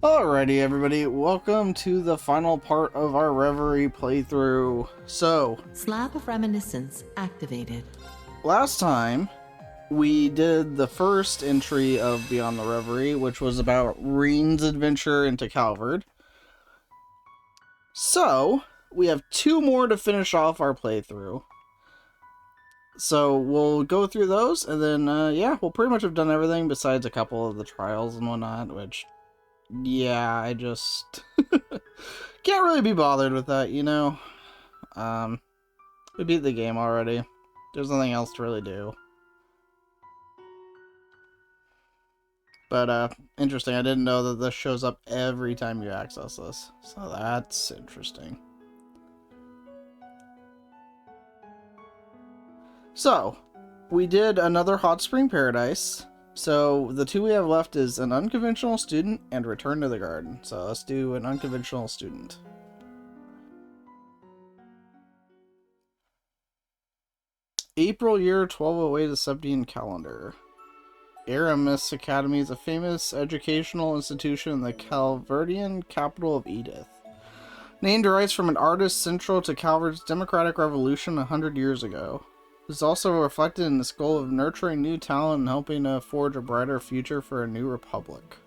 Alrighty, everybody, welcome to the final part of our Reverie playthrough. So, Slab of Reminiscence activated. last time we did the first entry of Beyond the Reverie, which was about Renne's adventure into Calvard. So, we have two more to finish off our playthrough. So, we'll go through those, and then, yeah, we'll pretty much have done everything besides a couple of the trials and whatnot, which... yeah, I just can't really be bothered with that, you know? We beat the game already. There's nothing else to really do. But, interesting. I didn't know that this shows up every time you access this. So that's interesting. So, we did another Hot Spring Paradise. So, the two we have left is an unconventional student and return to the garden. So, let's do an unconventional student. April year 1208 to 17 calendar. Aramis Academy is a famous educational institution in the Calvardian capital of Edith. Named derives from an artist central to Calvard's democratic revolution 100 years ago. It is also reflected in its goal of nurturing new talent and helping to forge a brighter future for a new republic.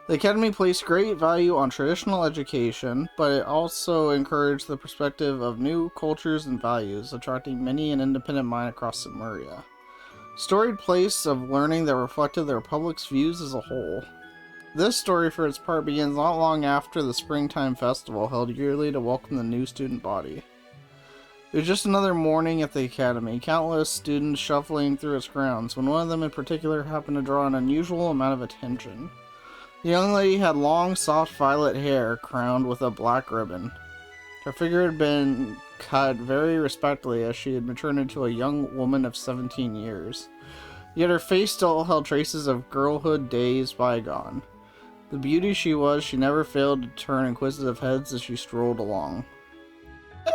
The Academy placed great value on traditional education, but it also encouraged the perspective of new cultures and values, attracting many an independent mind across Lemuria. Storied place of learning that reflected the Republic's views as a whole. This story, for its part, begins not long after the Springtime Festival held yearly to welcome the new student body. It was just another morning at the Academy, countless students shuffling through its grounds, when one of them in particular happened to draw an unusual amount of attention. The young lady had long, soft violet hair crowned with a black ribbon. Her figure had been cut very respectfully as she had matured into a young woman of 17 years. Yet her face still held traces of girlhood days bygone. The beauty she was, she never failed to turn inquisitive heads as she strolled along.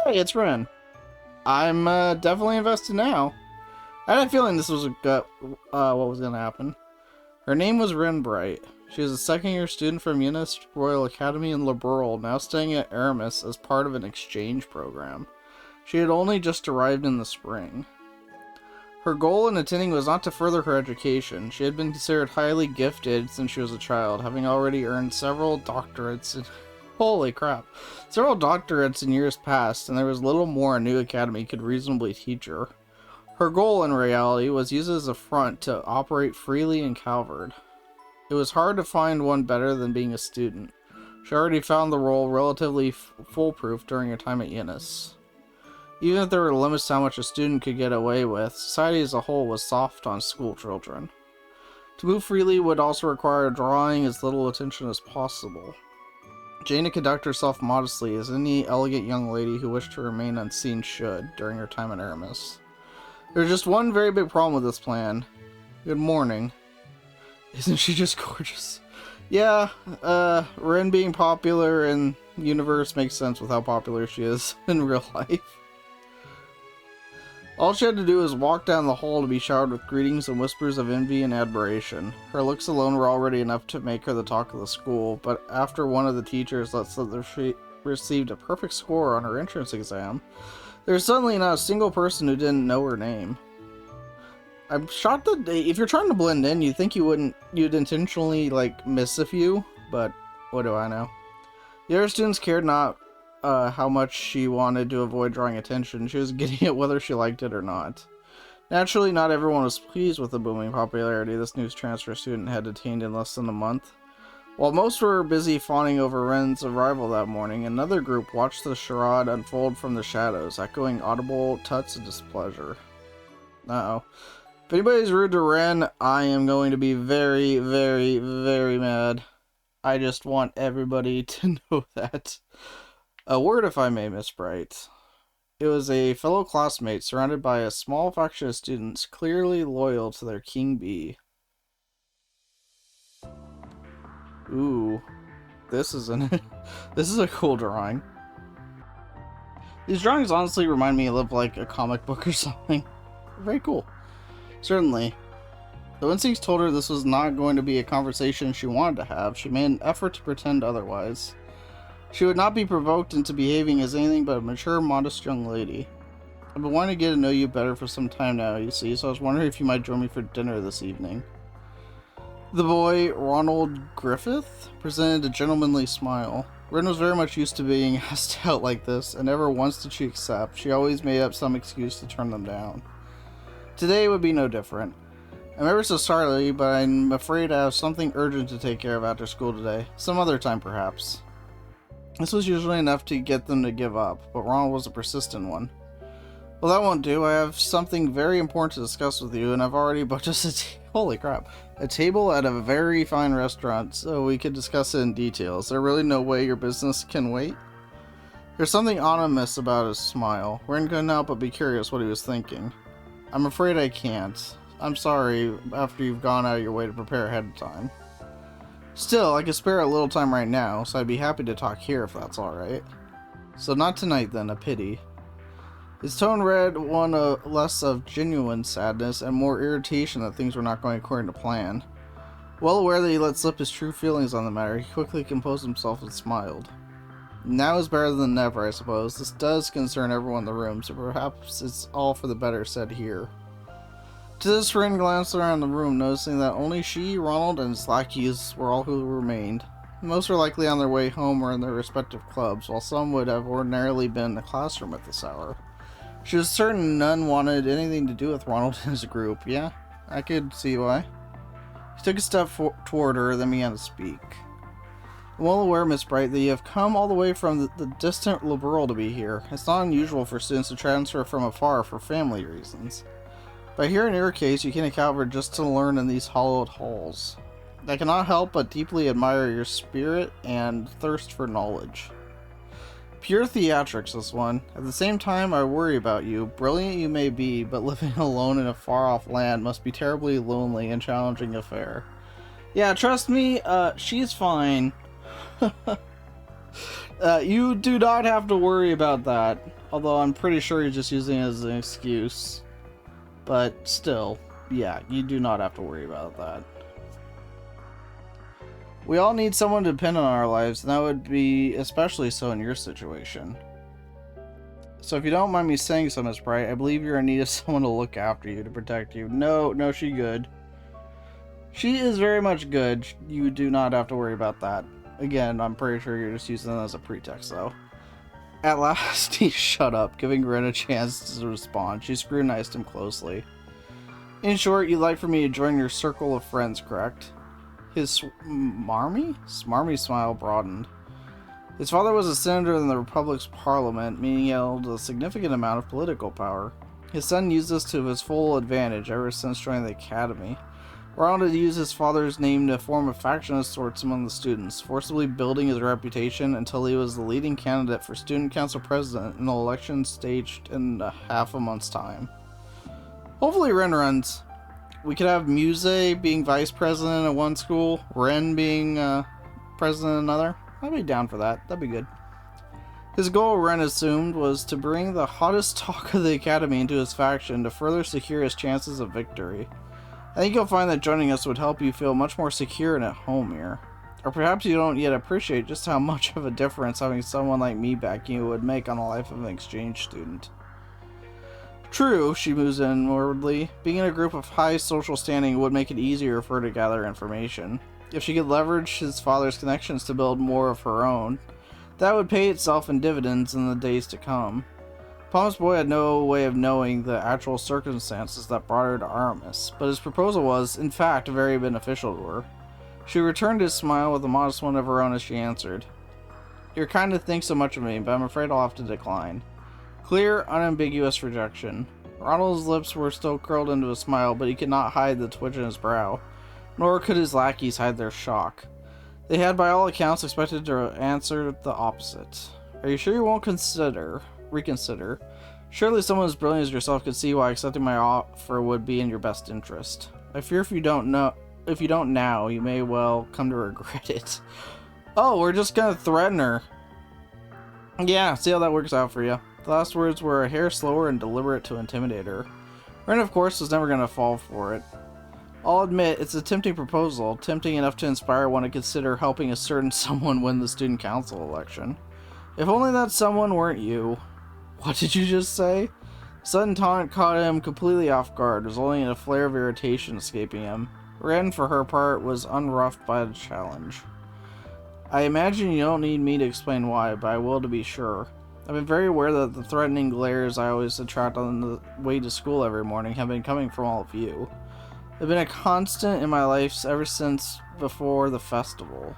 Hey, it's Renne. I'm definitely invested now. I had a feeling this was what was going to happen. Her name was Renne Bright. She is a second-year student from Eunice Royal Academy in Liberal, now staying at Aramis as part of an exchange program. She had only just arrived in the spring. Her goal in attending was not to further her education. She had been considered highly gifted since she was a child, having already earned several doctorates in years past, and there was little more a new academy could reasonably teach her. Her goal, in reality, was used as a front to operate freely in Calvard. It was hard to find one better than being a student. She already found the role relatively foolproof during her time at Eunice. Even if there were limits to how much a student could get away with, society as a whole was soft on school children. To move freely would also require drawing as little attention as possible. Jane had conducted herself modestly, as any elegant young lady who wished to remain unseen should during her time at Aramis. There was just one very big problem with this plan. Good morning. Isn't she just gorgeous? Yeah, Renne being popular in the universe makes sense with how popular she is in real life. All she had to do was walk down the hall to be showered with greetings and whispers of envy and admiration. Her looks alone were already enough to make her the talk of the school, but after one of the teachers let slip that she received a perfect score on her entrance exam, there was suddenly not a single person who didn't know her name. I'm shocked that if you're trying to blend in, you'd think you'd intentionally, miss a few, but what do I know? The other students cared not how much she wanted to avoid drawing attention. She was getting it whether she liked it or not. Naturally, not everyone was pleased with the booming popularity this news transfer student had attained in less than a month. While most were busy fawning over Renne's arrival that morning, another group watched the charade unfold from the shadows, echoing audible tuts of displeasure. Uh-oh. If anybody's rude to Renne, I am going to be very, very, very mad. I just want everybody to know that. A word, if I may, Miss Bright. It was a fellow classmate surrounded by a small faction of students clearly loyal to their king bee. Ooh, this is a cool drawing. These drawings honestly remind me of like a comic book or something. Very cool. Certainly. Though instincts told her this was not going to be a conversation she wanted to have, she made an effort to pretend otherwise. She would not be provoked into behaving as anything but a mature, modest young lady. I've been wanting to get to know you better for some time now, you see, so I was wondering if you might join me for dinner this evening. The boy, Ronald Griffith, presented a gentlemanly smile. Renne was very much used to being asked out like this, and never once did she accept. She always made up some excuse to turn them down. Today would be no different. I'm ever so sorry, but I'm afraid I have something urgent to take care of after school today. Some other time, perhaps. This was usually enough to get them to give up, but Ronald was a persistent one. Well, that won't do. I have something very important to discuss with you, and I've already booked us holy crap, a table at a very fine restaurant, so we could discuss it in detail. Is there really no way your business can wait? There's something ominous about his smile. Renne couldn't help but be curious what he was thinking. I'm afraid I can't. I'm sorry, after you've gone out of your way to prepare ahead of time. Still, I could spare a little time right now, so I'd be happy to talk here if that's alright. So not tonight then, a pity. His tone read one less of genuine sadness and more irritation that things were not going according to plan. Well aware that he let slip his true feelings on the matter, he quickly composed himself and smiled. Now is better than never, I suppose. This does concern everyone in the room, so perhaps it's all for the better said here. To this, Renne glanced around the room, noticing that only she, Ronald, and his lackeys were all who remained. Most were likely on their way home or in their respective clubs, while some would have ordinarily been in the classroom at this hour. She was certain none wanted anything to do with Ronald and his group. Yeah, I could see why. He took a step toward her, then began to speak. I'm well aware, Miss Bright, that you have come all the way from the distant Liberal to be here. It's not unusual for students to transfer from afar for family reasons. But here in your case, you came to Calvert just to learn in these hallowed halls. I cannot help but deeply admire your spirit and thirst for knowledge. Pure theatrics, this one. At the same time, I worry about you. Brilliant you may be, but living alone in a far-off land must be terribly lonely and challenging affair. Yeah, trust me, she's fine. You do not have to worry about that. Although I'm pretty sure you're just using it as an excuse. But still, yeah, you do not have to worry about that. We all need someone to depend on our lives, and that would be especially so in your situation. So if you don't mind me saying so, Miss Bright, I believe you're in need of someone to look after you, to protect you. No, she good. She is very much good. You do not have to worry about that. Again, I'm pretty sure you're just using that as a pretext, though. At last, he shut up, giving Renne a chance to respond. She scrutinized him closely. In short, you'd like for me to join your circle of friends, correct? His smarmy smile broadened. His father was a senator in the Republic's parliament, meaning he held a significant amount of political power. His son used this to his full advantage ever since joining the academy. Ronald had used his father's name to form a faction of sorts among the students, forcibly building his reputation until he was the leading candidate for student council president in the election staged in half a month's time. Hopefully Renne runs. We could have Muse being vice president at one school, Renne being president at another. I'd be down for that. That'd be good. His goal, Renne assumed, was to bring the hottest talk of the academy into his faction to further secure his chances of victory. I think you'll find that joining us would help you feel much more secure and at home here. Or perhaps you don't yet appreciate just how much of a difference having someone like me backing you would make on the life of an exchange student. True, she mused inwardly. Being in a group of high social standing would make it easier for her to gather information. If she could leverage his father's connections to build more of her own, that would pay itself in dividends in the days to come. Palm's boy had no way of knowing the actual circumstances that brought her to Aramis, but his proposal was, in fact, very beneficial to her. She returned his smile with a modest one of her own as she answered. You're kind to think so much of me, but I'm afraid I'll have to decline. Clear, unambiguous rejection. Ronald's lips were still curled into a smile, but he could not hide the twitch in his brow, nor could his lackeys hide their shock. They had, by all accounts, expected to answer the opposite. Are you sure you won't reconsider? Surely someone as brilliant as yourself could see why accepting my offer would be in your best interest. I fear if you don't now, you may well come to regret it. Oh, we're just gonna threaten her. Yeah, see how that works out for you. The last words were a hair slower and deliberate to intimidate her. Renne, of course, was never gonna fall for it. I'll admit, it's a tempting proposal, tempting enough to inspire one to consider helping a certain someone win the student council election. If only that someone weren't you. What did you just say? Sudden taunt caught him completely off guard, resulting in a flare of irritation escaping him. Renne, for her part, was unruffed by the challenge. I imagine you don't need me to explain why, but I will to be sure. I've been very aware that the threatening glares I always attract on the way to school every morning have been coming from all of you. They've been a constant in my life ever since before the festival.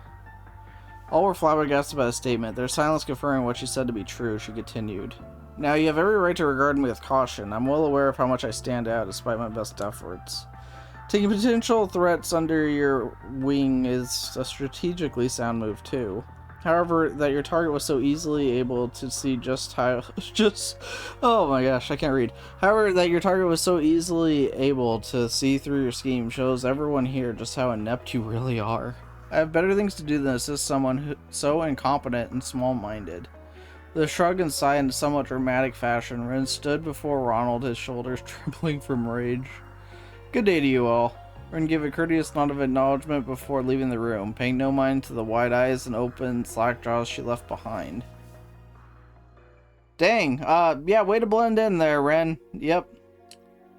All were flabbergasted by the statement, their silence confirming what she said to be true. She continued. Now, you have every right to regard me with caution. I'm well aware of how much I stand out despite my best efforts. Taking potential threats under your wing is a strategically sound move, too. However, that your target was so easily able to see oh my gosh, I can't read. However, that your target was so easily able to see through your scheme shows everyone here just how inept you really are. I have better things to do than assist someone so incompetent and small-minded. With a shrug and sigh in a somewhat dramatic fashion, Renne stood before Ronald, his shoulders trembling from rage. Good day to you all. Renne gave a courteous nod of acknowledgement before leaving the room, paying no mind to the wide eyes and open, slack jaws she left behind. Dang, yeah, way to blend in there, Renne. Yep.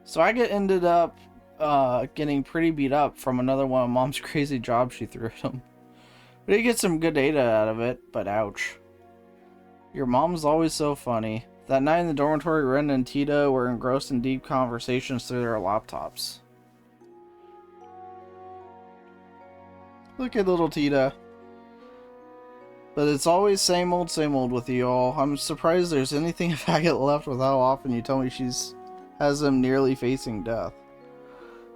So I ended up getting pretty beat up from another one of Mom's crazy jobs she threw at him. We did get some good data out of it, but ouch. Your mom's always so funny. That night in the dormitory, Renne and Tita were engrossed in deep conversations through their laptops. Look at little Tita. But it's always same old with you all. I'm surprised there's anything of Hackett left with how often you tell me has him nearly facing death.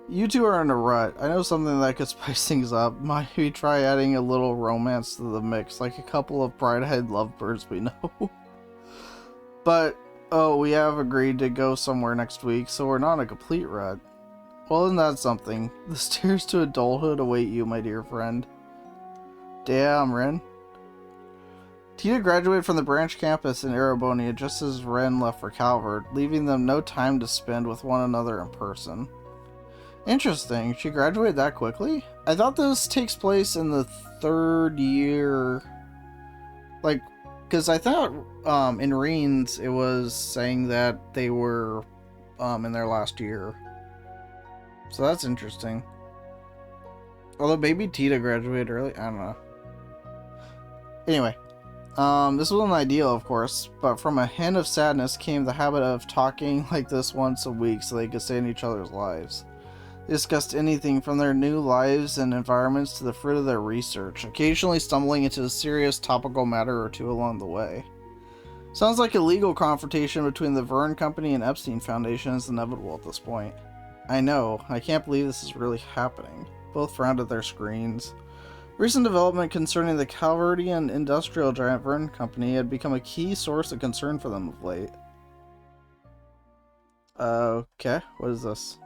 You two are in a rut. I know something that could spice things up. Might we try adding a little romance to the mix, like a couple of bright-eyed lovebirds we know. But, oh, we have agreed to go somewhere next week, so we're not in a complete rut. Well, isn't that something? The stairs to adulthood await you, my dear friend. Damn, Renne. Tita graduated from the branch campus in Erebonia just as Renne left for Calvert, leaving them no time to spend with one another in person. Interesting, she graduated that quickly? I thought this takes place in the third year. Like, because I thought in Rennes it was saying that they were in their last year. So that's interesting. Although maybe Tita graduated early, I don't know. Anyway, this wasn't ideal, of course, but from a hint of sadness came the habit of talking like this once a week so they could stay in each other's lives. They discussed anything from their new lives and environments to the fruit of their research, occasionally stumbling into a serious topical matter or two along the way. Sounds like a legal confrontation between the Verne Company and Epstein Foundation is inevitable at this point. I know, I can't believe this is really happening. Both frowned at their screens. Recent development concerning the Calverdian industrial giant Verne Company had become a key source of concern for them of late. Okay, what is this?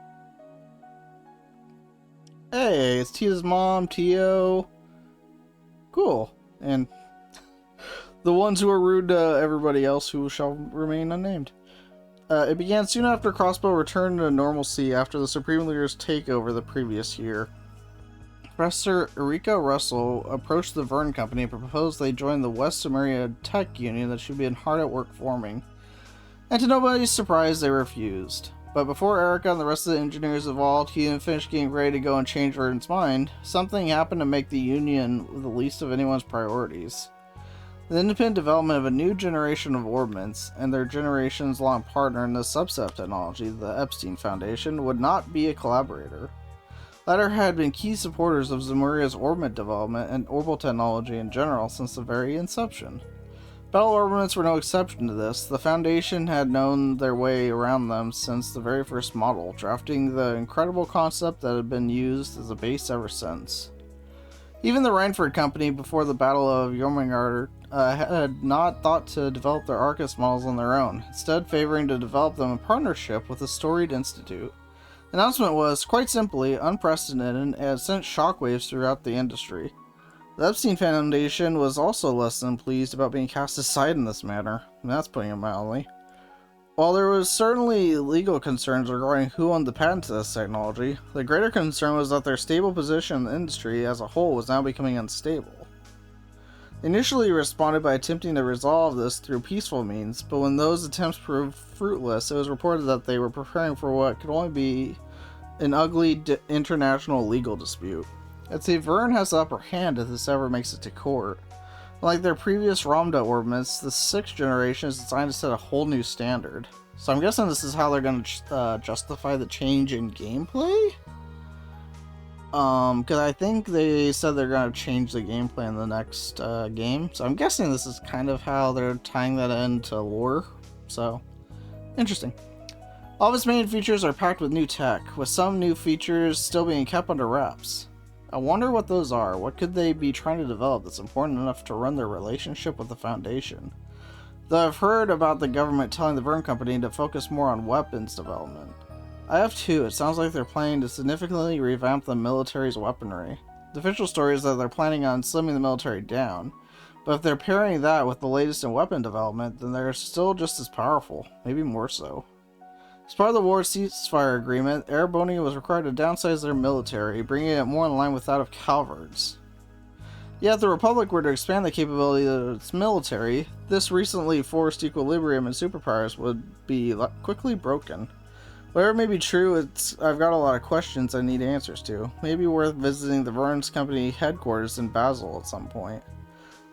Hey, it's Tita's mom, Tio. Cool. And the ones who are rude to everybody else who shall remain unnamed. It began soon after Crossbow returned to normalcy after the Supreme Leader's takeover the previous year. Professor Erika Russell approached the Verne Company and proposed they join the West Sumeria Tech Union that should be hard at work forming. And to nobody's surprise, they refused. But before Erika and the rest of the engineers evolved, he had finished getting ready to go and change Verne's mind, something happened to make the Union the least of anyone's priorities. The independent development of a new generation of orbments, and their generation's long partner in the subset technology, the Epstein Foundation, would not be a collaborator. The latter had been key supporters of Zemuria's orbment development and orbital technology in general since the very inception. Battle orbits were no exception to this. The Foundation had known their way around them since the very first model, drafting the incredible concept that had been used as a base ever since. Even the Reinford Company, before the Battle of Jormungandr, had not thought to develop their Arcus models on their own, instead favoring to develop them in partnership with the Storied Institute. The announcement was, quite simply, unprecedented and had sent shockwaves throughout the industry. The Epstein Foundation was also less than pleased about being cast aside in this manner, and that's putting it mildly. While there was certainly legal concerns regarding who owned the patent to this technology, the greater concern was that their stable position in the industry as a whole was now becoming unstable. They initially responded by attempting to resolve this through peaceful means, but when those attempts proved fruitless, it was reported that they were preparing for what could only be an ugly international legal dispute. I'd say Verne has the upper hand if this ever makes it to court. Like their previous Ramda ordinance, the 6th generation is designed to set a whole new standard. So I'm guessing this is how they're going to justify the change in gameplay? Because I think they said they're going to change the gameplay in the next game. So I'm guessing this is kind of how they're tying that into lore. So, interesting. All of its main features are packed with new tech, with some new features still being kept under wraps. I wonder what those are. What could they be trying to develop that's important enough to run their relationship with the Foundation? Though I've heard about the government telling the Verne Company to focus more on weapons development. I have too. It sounds like they're planning to significantly revamp the military's weaponry. The official story is that they're planning on slimming the military down, but if they're pairing that with the latest in weapon development, then they're still just as powerful, maybe more so. As part of the war ceasefire agreement, Ereboni was required to downsize their military, bringing it more in line with that of Calvard's. Yet if the Republic were to expand the capability of its military, this recently forced equilibrium in superpowers would be quickly broken. Whatever may be true, I've got a lot of questions I need answers to. Maybe worth visiting the Verne's Company headquarters in Basel at some point.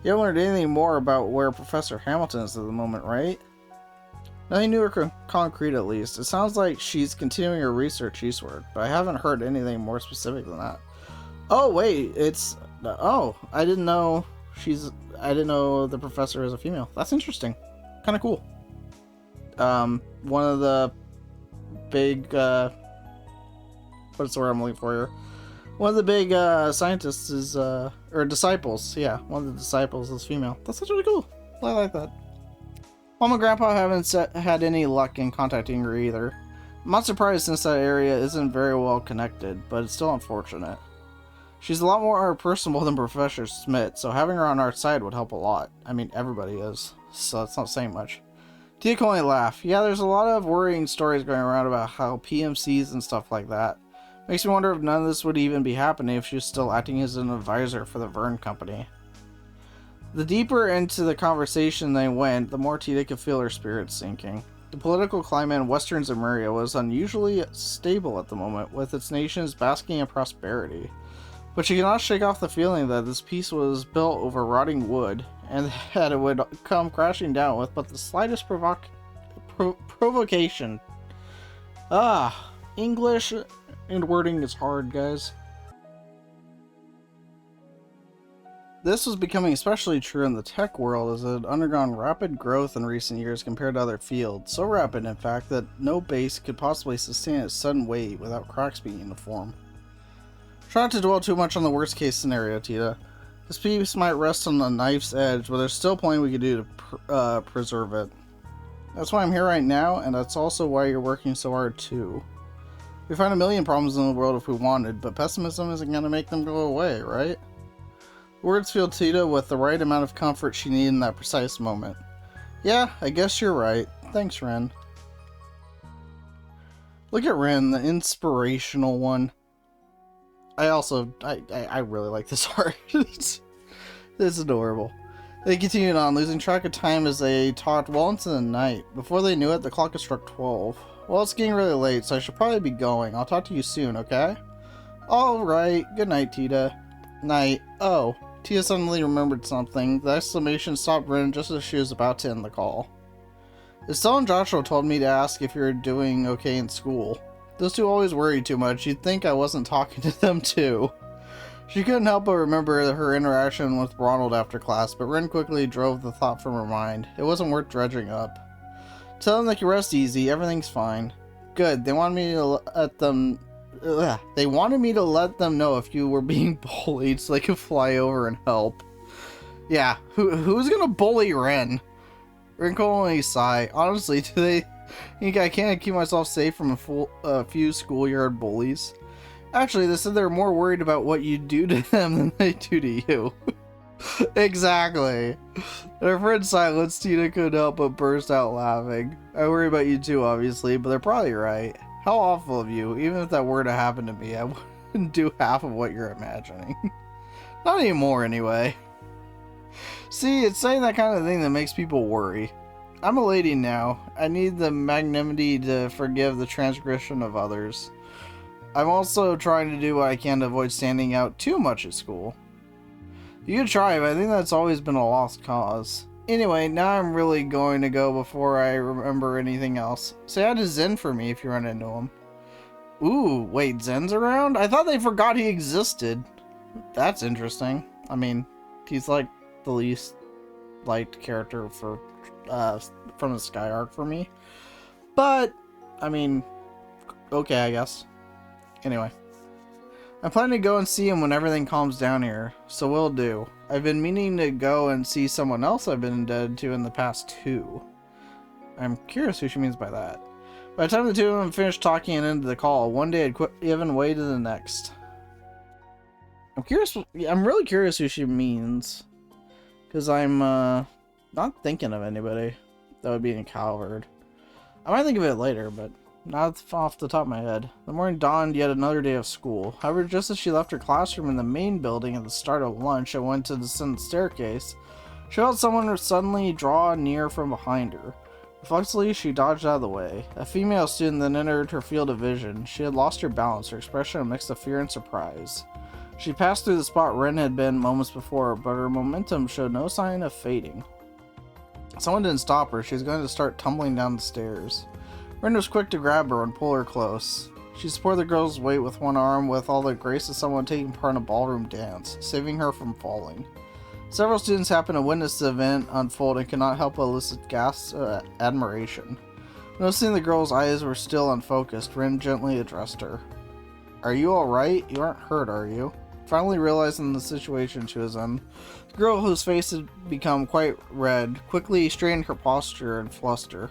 You haven't learned anything more about where Professor Hamilton is at the moment, right? Nothing new or concrete, at least. It sounds like she's continuing her research eastward, but I haven't heard anything more specific than that. Oh, wait, it's... Oh, I didn't know the professor is a female. That's interesting. Kind of cool. One of the big... what's the word I'm looking for here? One of the big scientists is... or disciples, yeah. One of the disciples is female. That's really cool. I like that. Mom and Grandpa haven't had any luck in contacting her either. I'm not surprised since that area isn't very well connected, but it's still unfortunate. She's a lot more personable than Professor Smith, so having her on our side would help a lot. I mean, everybody is, so it's not saying much. Tia can only laugh. Yeah, there's a lot of worrying stories going around about how PMCs and stuff like that. Makes me wonder if none of this would even be happening if she was still acting as an advisor for the Verne Company. The deeper into the conversation they went, the more Tita could feel her spirits sinking. The political climate in Western Zemuria was unusually stable at the moment, with its nations basking in prosperity. But she could not shake off the feeling that this peace was built over rotting wood, and that it would come crashing down with but the slightest provocation. English and wording is hard, guys. This was becoming especially true in the tech world as it had undergone rapid growth in recent years compared to other fields, so rapid in fact that no base could possibly sustain its sudden weight without cracks beginning to form. Try not to dwell too much on the worst case scenario, Tita. This piece might rest on a knife's edge, but there's still plenty we could do to preserve it. That's why I'm here right now, and that's also why you're working so hard too. We find a million problems in the world if we wanted, but pessimism isn't going to make them go away, right? Words filled Tita with the right amount of comfort she needed in that precise moment. Yeah, I guess you're right. Thanks, Renne. Look at Renne, the inspirational one. I really like this art. It's adorable. They continued on, losing track of time as they talked well into the night. Before they knew it, the clock had struck 12. Well, it's getting really late, so I should probably be going. I'll talk to you soon, okay? Alright, good night, Tita. Night. Oh. Tia suddenly remembered something. The exclamation stopped Renne just as she was about to end the call. Estelle and Joshua told me to ask if you're doing okay in school. Those two always worry too much. You'd think I wasn't talking to them too. She couldn't help but remember her interaction with Ronald after class, but Renne quickly drove the thought from her mind. It wasn't worth dredging up. Tell them they can rest easy. Everything's fine. Good. They wanted me to let them know if you were being bullied so they could fly over and help. Yeah, who's gonna bully Renne? Renne could only sigh. Honestly, do they think I can't keep myself safe from a few schoolyard bullies? Actually, they said they're more worried about what you do to them than they do to you. Exactly. Her friend silenced. Tina couldn't help but burst out laughing. I worry about you too, obviously, but they're probably right. How awful of you. Even if that were to happen to me, I wouldn't do half of what you're imagining. Not anymore, anyway. See, it's saying that kind of thing that makes people worry. I'm a lady now. I need the magnanimity to forgive the transgression of others. I'm also trying to do what I can to avoid standing out too much at school. You can try, but I think that's always been a lost cause. Anyway, now I'm really going to go before I remember anything else. Say hi to Zen for me if you run into him. Ooh, wait, Zen's around? I thought they forgot he existed. That's interesting. I mean, he's like the least liked character for from the Sky Arc for me. But, I mean, okay, I guess. Anyway. I'm planning to go and see him when everything calms down here, so we'll do. I've been meaning to go and see someone else I've been indebted to in the past too. I'm curious who she means by that. By the time the two of them finished talking and ended the call, one day had given way to the next. I'm really curious who she means. Because I'm not thinking of anybody that would be in Calvard. I might think of it later, but not off the top of my head. The morning dawned yet another day of school. However, just as she left her classroom in the main building at the start of lunch and went to descend the staircase, she felt someone suddenly draw near from behind her. Reflexively, she dodged out of the way. A female student then entered her field of vision. She had lost her balance, her expression a mix of fear and surprise. She passed through the spot Renne had been moments before, but her momentum showed no sign of fading. Someone didn't stop her. She was going to start tumbling down the stairs. Renne was quick to grab her and pull her close. She supported the girl's weight with one arm with all the grace of someone taking part in a ballroom dance, saving her from falling. Several students happened to witness the event unfold and could not help but elicit gasps of admiration. Noticing the girl's eyes were still unfocused, Renne gently addressed her. Are you alright? You aren't hurt, are you? Finally realizing the situation she was in, the girl, whose face had become quite red, quickly straightened her posture and fluster.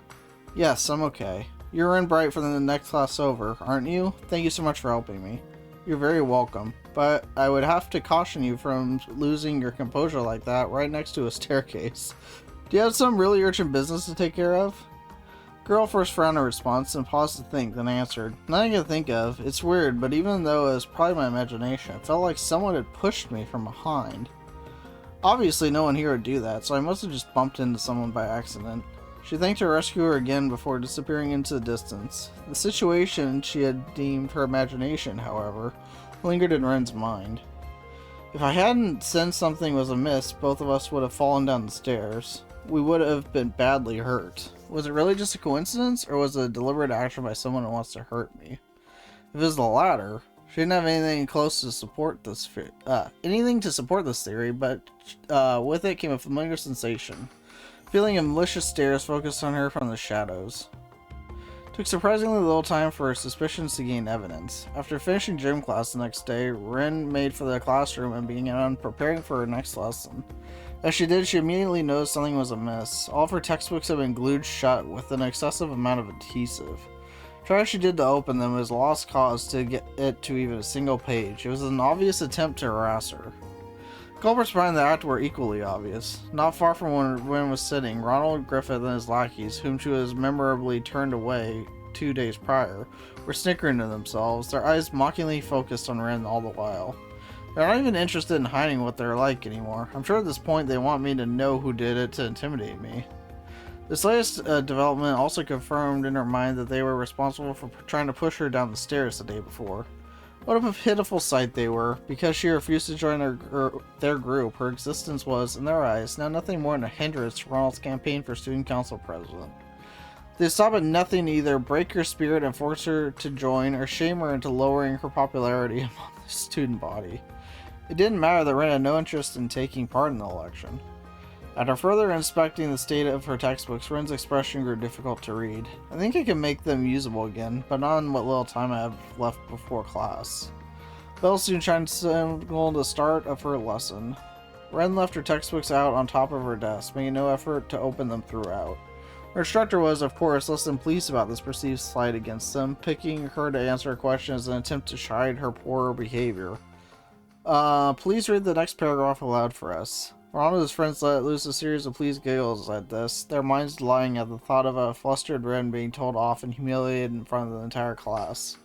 Yes, I'm okay. You're in bright for the next class over, aren't you? Thank you so much for helping me. You're very welcome, but I would have to caution you from losing your composure like that right next to a staircase. Do you have some really urgent business to take care of? Girl first frowned in response and paused to think, then answered. Nothing I can think of. It's weird, but even though it was probably my imagination, it felt like someone had pushed me from behind. Obviously, no one here would do that, so I must have just bumped into someone by accident. She thanked her rescuer again before disappearing into the distance. The situation she had deemed her imagination, however, lingered in Ren's mind. If I hadn't sensed something was amiss, both of us would have fallen down the stairs. We would have been badly hurt. Was it really just a coincidence, or was it a deliberate action by someone who wants to hurt me? If it was the latter, she didn't have anything close to support this theory, but with it came a familiar sensation. Feeling of malicious stares focused on her from the shadows. It took surprisingly little time for her suspicions to gain evidence. After finishing gym class the next day, Renne made for the classroom and began preparing for her next lesson. As she did, she immediately noticed something was amiss. All of her textbooks had been glued shut with an excessive amount of adhesive. Try as she did to open them, it was a lost cause to get it to even a single page. It was an obvious attempt to harass her. Culprits behind the act were equally obvious. Not far from where Renne was sitting, Ronald Griffith and his lackeys, whom she was memorably turned away 2 days prior, were snickering to themselves, their eyes mockingly focused on Renne all the while. They're not even interested in hiding what they're like anymore. I'm sure at this point they want me to know who did it to intimidate me. This latest development also confirmed in her mind that they were responsible for trying to push her down the stairs the day before. What a pitiful sight they were. Because she refused to join their group, her existence was, in their eyes, now nothing more than a hindrance to Ronald's campaign for student council president. They stopped at nothing to either break her spirit and force her to join, or shame her into lowering her popularity among the student body. It didn't matter that Renne had no interest in taking part in the election. After further inspecting the state of her textbooks, Renne's expression grew difficult to read. I think I can make them usable again, but not in what little time I have left before class. Bell soon chimed to signal the start of her lesson. Renne left her textbooks out on top of her desk, making no effort to open them throughout. Her instructor was, of course, less than pleased about this perceived slight against them, picking her to answer her questions in an attempt to hide her poorer behavior. Please read the next paragraph aloud for us. Ron and his friends let loose a series of pleased giggles at this, their minds lying at the thought of a flustered Ren being told off and humiliated in front of the entire class.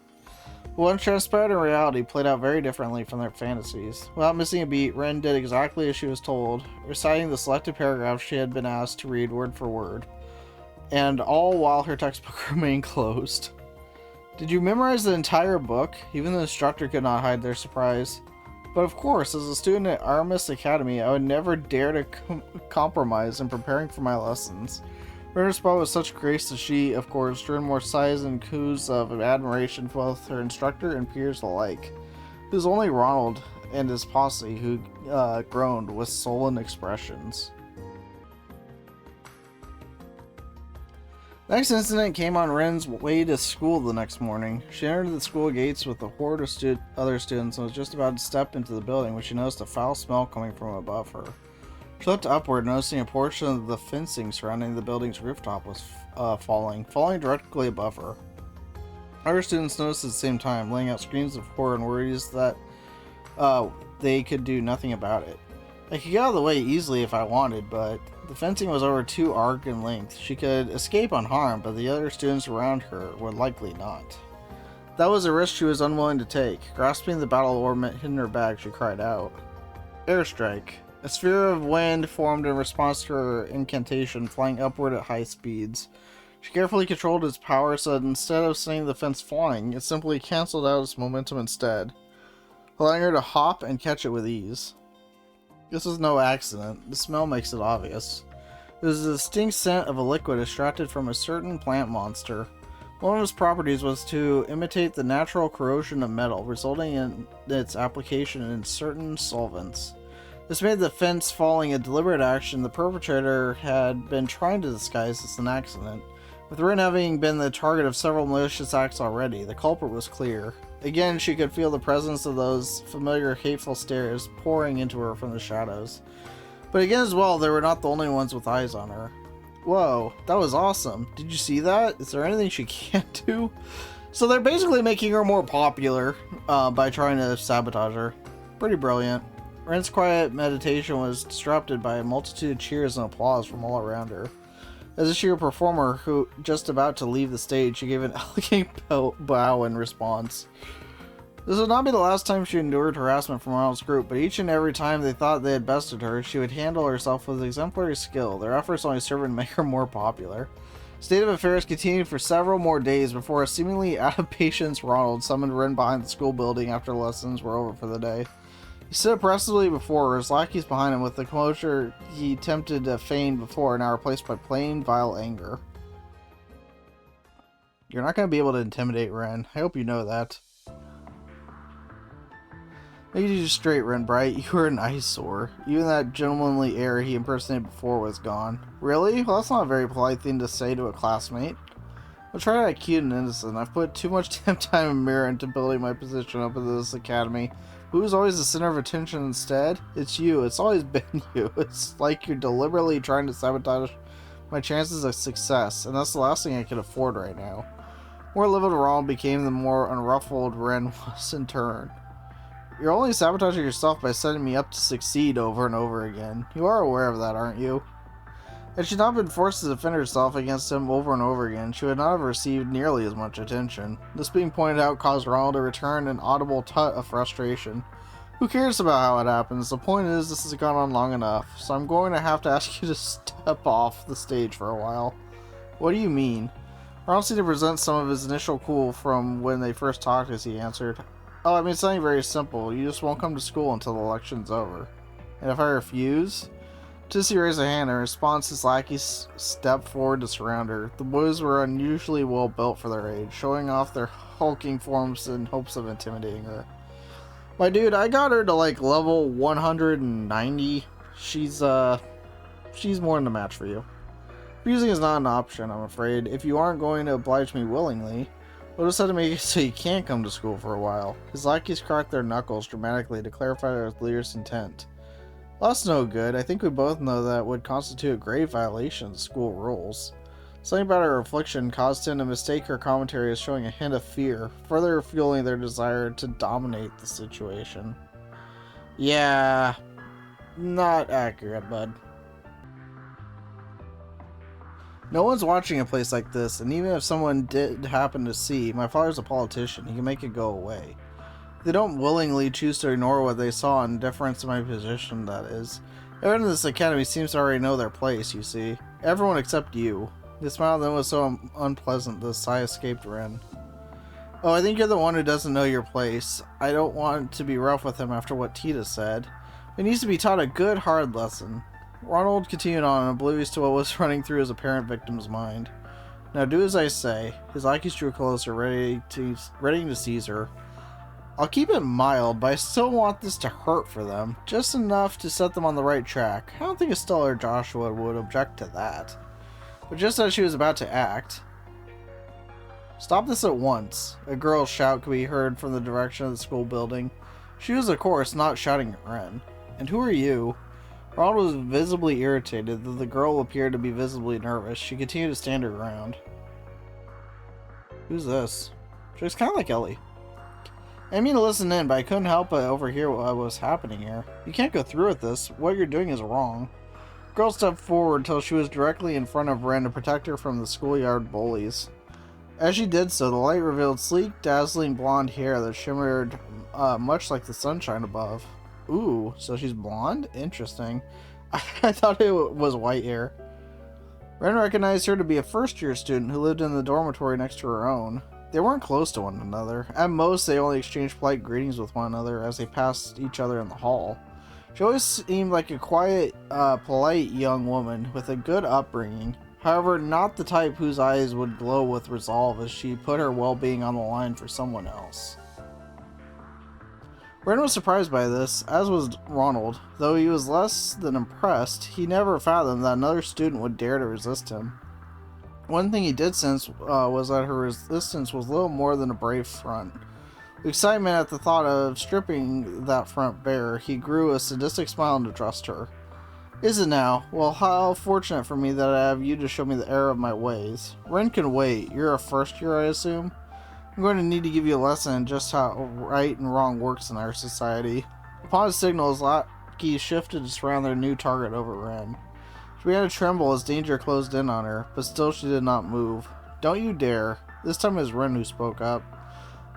What transpired in reality played out very differently from their fantasies. Without missing a beat, Ren did exactly as she was told, reciting the selected paragraphs she had been asked to read word for word, and all while her textbook remained closed. Did you memorize the entire book? Even the instructor could not hide their surprise. But of course, as a student at Aramis Academy, I would never dare to compromise in preparing for my lessons. Ren responded with such grace that she, of course, drew more sighs and coos of admiration for both her instructor and peers alike. It was only Ronald and his posse who groaned with sullen expressions. The next incident came on Ren's way to school the next morning. She entered the school gates with a horde of other students and was just about to step into the building when she noticed a foul smell coming from above her. She looked upward, noticing a portion of the fencing surrounding the building's rooftop was falling directly above her. Other students noticed at the same time, laying out screams of horror and worries that they could do nothing about it. I could get out of the way easily if I wanted, but the fencing was over 2 arc in length. She could escape unharmed, but the other students around her would likely not. That was a risk she was unwilling to take. Grasping the battle ornament hidden in her bag, she cried out. Airstrike. A sphere of wind formed in response to her incantation, flying upward at high speeds. She carefully controlled its power so that instead of sending the fence flying, it simply cancelled out its momentum instead, allowing her to hop and catch it with ease. This was no accident. The smell makes it obvious. It was the distinct scent of a liquid extracted from a certain plant monster. One of its properties was to imitate the natural corrosion of metal, resulting in its application in certain solvents. This made the fence falling a deliberate action the perpetrator had been trying to disguise as an accident. With Ren having been the target of several malicious acts already, the culprit was clear. Again, she could feel the presence of those familiar hateful stares pouring into her from the shadows. But again as well, they were not the only ones with eyes on her. Whoa, that was awesome. Did you see that? Is there anything she can't do? So they're basically making her more popular by trying to sabotage her. Pretty brilliant. Ren's quiet meditation was disrupted by a multitude of cheers and applause from all around her. As if she were a performer who, just about to leave the stage, she gave an elegant bow in response. This would not be the last time she endured harassment from Ronald's group, but each and every time they thought they had bested her, she would handle herself with exemplary skill. Their efforts only served to make her more popular. State of affairs continued for several more days before a seemingly out of patience Ronald summoned Ren behind the school building after lessons were over for the day. He stood oppressively before her, his lackeys behind him with the composure he attempted to feign before, now replaced by plain, vile anger. You're not going to be able to intimidate Ren. I hope you know that. Make you straight, Ren Bright. You are an eyesore. Even that gentlemanly air he impersonated before was gone. Really? Well, that's not a very polite thing to say to a classmate. I'll try to act cute and innocent. I've put too much damn time and mirror into building my position up in this academy. Who's always the center of attention instead? It's you. It's always been you. It's like you're deliberately trying to sabotage my chances of success, and that's the last thing I can afford right now. The more livid Ronald became, the more unruffled Ren was in turn. You're only sabotaging yourself by setting me up to succeed over and over again. You are aware of that, aren't you? Had she not been forced to defend herself against him over and over again, she would not have received nearly as much attention. This being pointed out caused Ronald to return an audible tut of frustration. Who cares about how it happens? The point is, this has gone on long enough, so I'm going to have to ask you to step off the stage for a while. What do you mean? Ronald seemed to present some of his initial cool from when they first talked as he answered. Oh, I mean something very simple. You just won't come to school until the election's over. And if I refuse? Tissy raised a hand. In response, his lackeys stepped forward to surround her. The boys were unusually well built for their age, showing off their hulking forms in hopes of intimidating her. My dude, I got her to like level 190. She's more than a match for you. Refusing is not an option, I'm afraid. If you aren't going to oblige me willingly, we'll just have to make it so you can't come to school for a while. His lackeys cracked their knuckles dramatically to clarify their leader's intent. Well, that's no good. I think we both know that would constitute a grave violation of school rules. Something about her affliction caused him to mistake her commentary as showing a hint of fear, further fueling their desire to dominate the situation. Yeah, Not accurate, bud. No one's watching a place like this, and even if someone did happen to see, my father's a politician. He can make it go away. They don't willingly choose to ignore what they saw in deference to my position, that is. Everyone in this academy seems to already know their place, you see. Everyone except you. The smile then was so unpleasant the sigh escaped Renne. Oh, I think you're the one who doesn't know your place. I don't want to be rough with him after what Tita said. He needs to be taught a good, hard lesson. Ronald continued on, oblivious to what was running through his apparent victim's mind. Now do as I say. His Ikes drew closer, ready to seize her. I'll keep it mild, but I still want this to hurt for them. Just enough to set them on the right track. I don't think Estella or Joshua would object to that. But just as she was about to act... Stop this at once. A girl's shout could be heard from the direction of the school building. She was, of course, not shouting at Renne. And who are you? Ronald was visibly irritated, though the girl appeared to be visibly nervous. She continued to stand her ground. Who's this? She looks kind of like Ellie. I mean to listen in, but I couldn't help but overhear what was happening here. You can't go through with this. What you're doing is wrong. The girl stepped forward until she was directly in front of Renne to protect her from the schoolyard bullies. As she did so, the light revealed sleek, dazzling blonde hair that shimmered much like the sunshine above. Ooh, so she's blonde? Interesting. I thought it was white hair. Renne recognized her to be a first-year student who lived in the dormitory next to her own. They weren't close to one another. At most, they only exchanged polite greetings with one another as they passed each other in the hall. She always seemed like a quiet, polite young woman with a good upbringing. However, not the type whose eyes would glow with resolve as she put her well-being on the line for someone else. Renne was surprised by this, as was Ronald. Though he was less than impressed, he never fathomed that another student would dare to resist him. One thing he did sense was that her resistance was little more than a brave front. With excitement at the thought of stripping that front bare, he grew a sadistic smile and addressed her. Is it now? Well, how fortunate for me that I have you to show me the error of my ways. Renne can wait. You're a first year, I assume? I'm going to need to give you a lesson in just how right and wrong works in our society. Upon a signal, his lackeys shifted to surround their new target over Renne. She began to tremble as danger closed in on her, but still she did not move. Don't you dare. This time it was Renne who spoke up.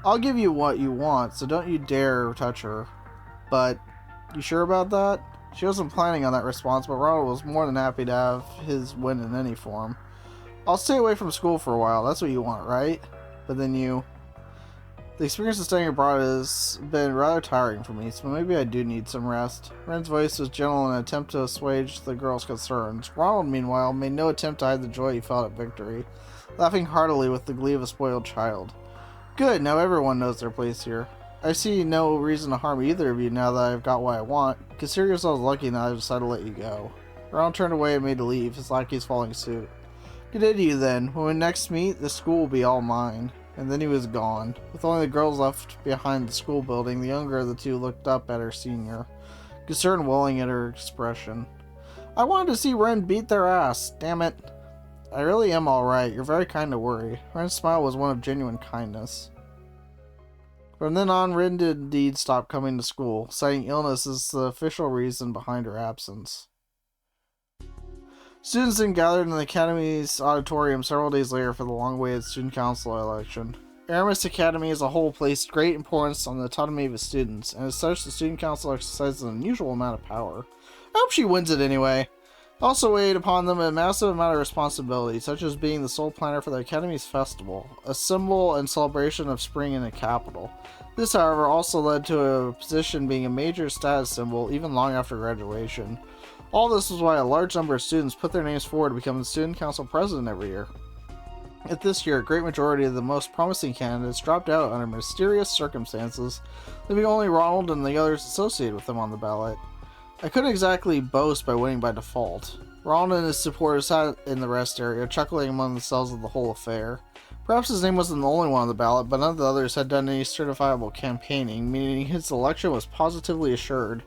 I'll give you what you want, so don't you dare touch her. But, you sure about that? She wasn't planning on that response, but Ronald was more than happy to have his win in any form. I'll stay away from school for a while, that's what you want, right? But then you... The experience of staying abroad has been rather tiring for me, so maybe I do need some rest. Renne's voice was gentle in an attempt to assuage the girl's concerns. Ronald, meanwhile, made no attempt to hide the joy he felt at victory, laughing heartily with the glee of a spoiled child. Good, now everyone knows their place here. I see no reason to harm either of you now that I've got what I want. Consider yourselves lucky now I've decided to let you go. Ronald turned away and made to leave, his lackeys following suit. Good day to you then. When we next meet, the school will be all mine. And then he was gone. With only the girls left behind the school building, the younger of the two looked up at her senior, concern welling at her expression. I wanted to see Renne beat their ass, damn it. I really am alright, you're very kind to worry. Renne's smile was one of genuine kindness. From then on, Renne did indeed stop coming to school, citing illness as the official reason behind her absence. Students then gathered in the Academy's auditorium several days later for the long-awaited student council election. Aramis Academy as a whole placed great importance on the autonomy of its students, and as such, the student council exercises an unusual amount of power. I hope she wins it anyway. It also weighed upon them a massive amount of responsibility, such as being the sole planner for the Academy's festival, a symbol and celebration of spring in the capital. This, however, also led to a position being a major status symbol even long after graduation. All this was why a large number of students put their names forward to become the student council president every year. At this year, a great majority of the most promising candidates dropped out under mysterious circumstances, leaving only Ronald and the others associated with them on the ballot. I couldn't exactly boast by winning by default. Ronald and his supporters sat in the rest area, chuckling among themselves at the whole affair. Perhaps his name wasn't the only one on the ballot, but none of the others had done any certifiable campaigning, meaning his election was positively assured.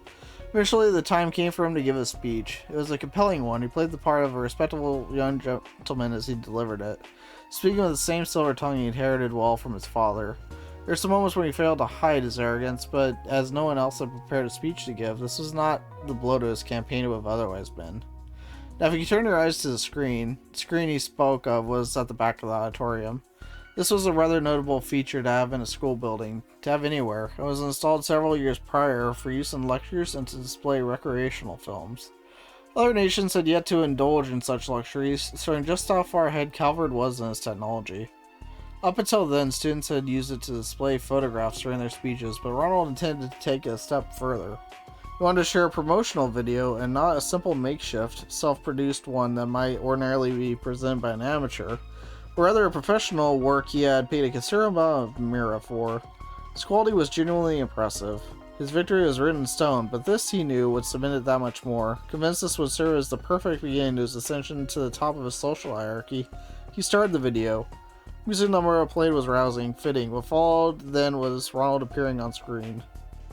Eventually, the time came for him to give a speech. It was a compelling one. He played the part of a respectable young gentleman as he delivered it, speaking with the same silver tongue he inherited well from his father. There's some moments when he failed to hide his arrogance, but as no one else had prepared a speech to give, this was not the blow to his campaign it would have otherwise been. Now, if you turn your eyes to the screen he spoke of was at the back of the auditorium. This was a rather notable feature to have in a school building, to have anywhere. It was installed several years prior for use in lectures and to display recreational films. Other nations had yet to indulge in such luxuries, showing just how far ahead Calvert was in its technology. Up until then, students had used it to display photographs during their speeches, but Ronald intended to take it a step further. He wanted to share a promotional video and not a simple makeshift, self-produced one that might ordinarily be presented by an amateur, but rather a professional work he had paid a considerable amount of mira for. His quality was genuinely impressive. His victory was written in stone, but this, he knew, would cement it that much more. Convinced this would serve as the perfect beginning to his ascension to the top of his social hierarchy, he started the video. The music number played was rousing, fitting. What followed then was Ronald appearing on screen.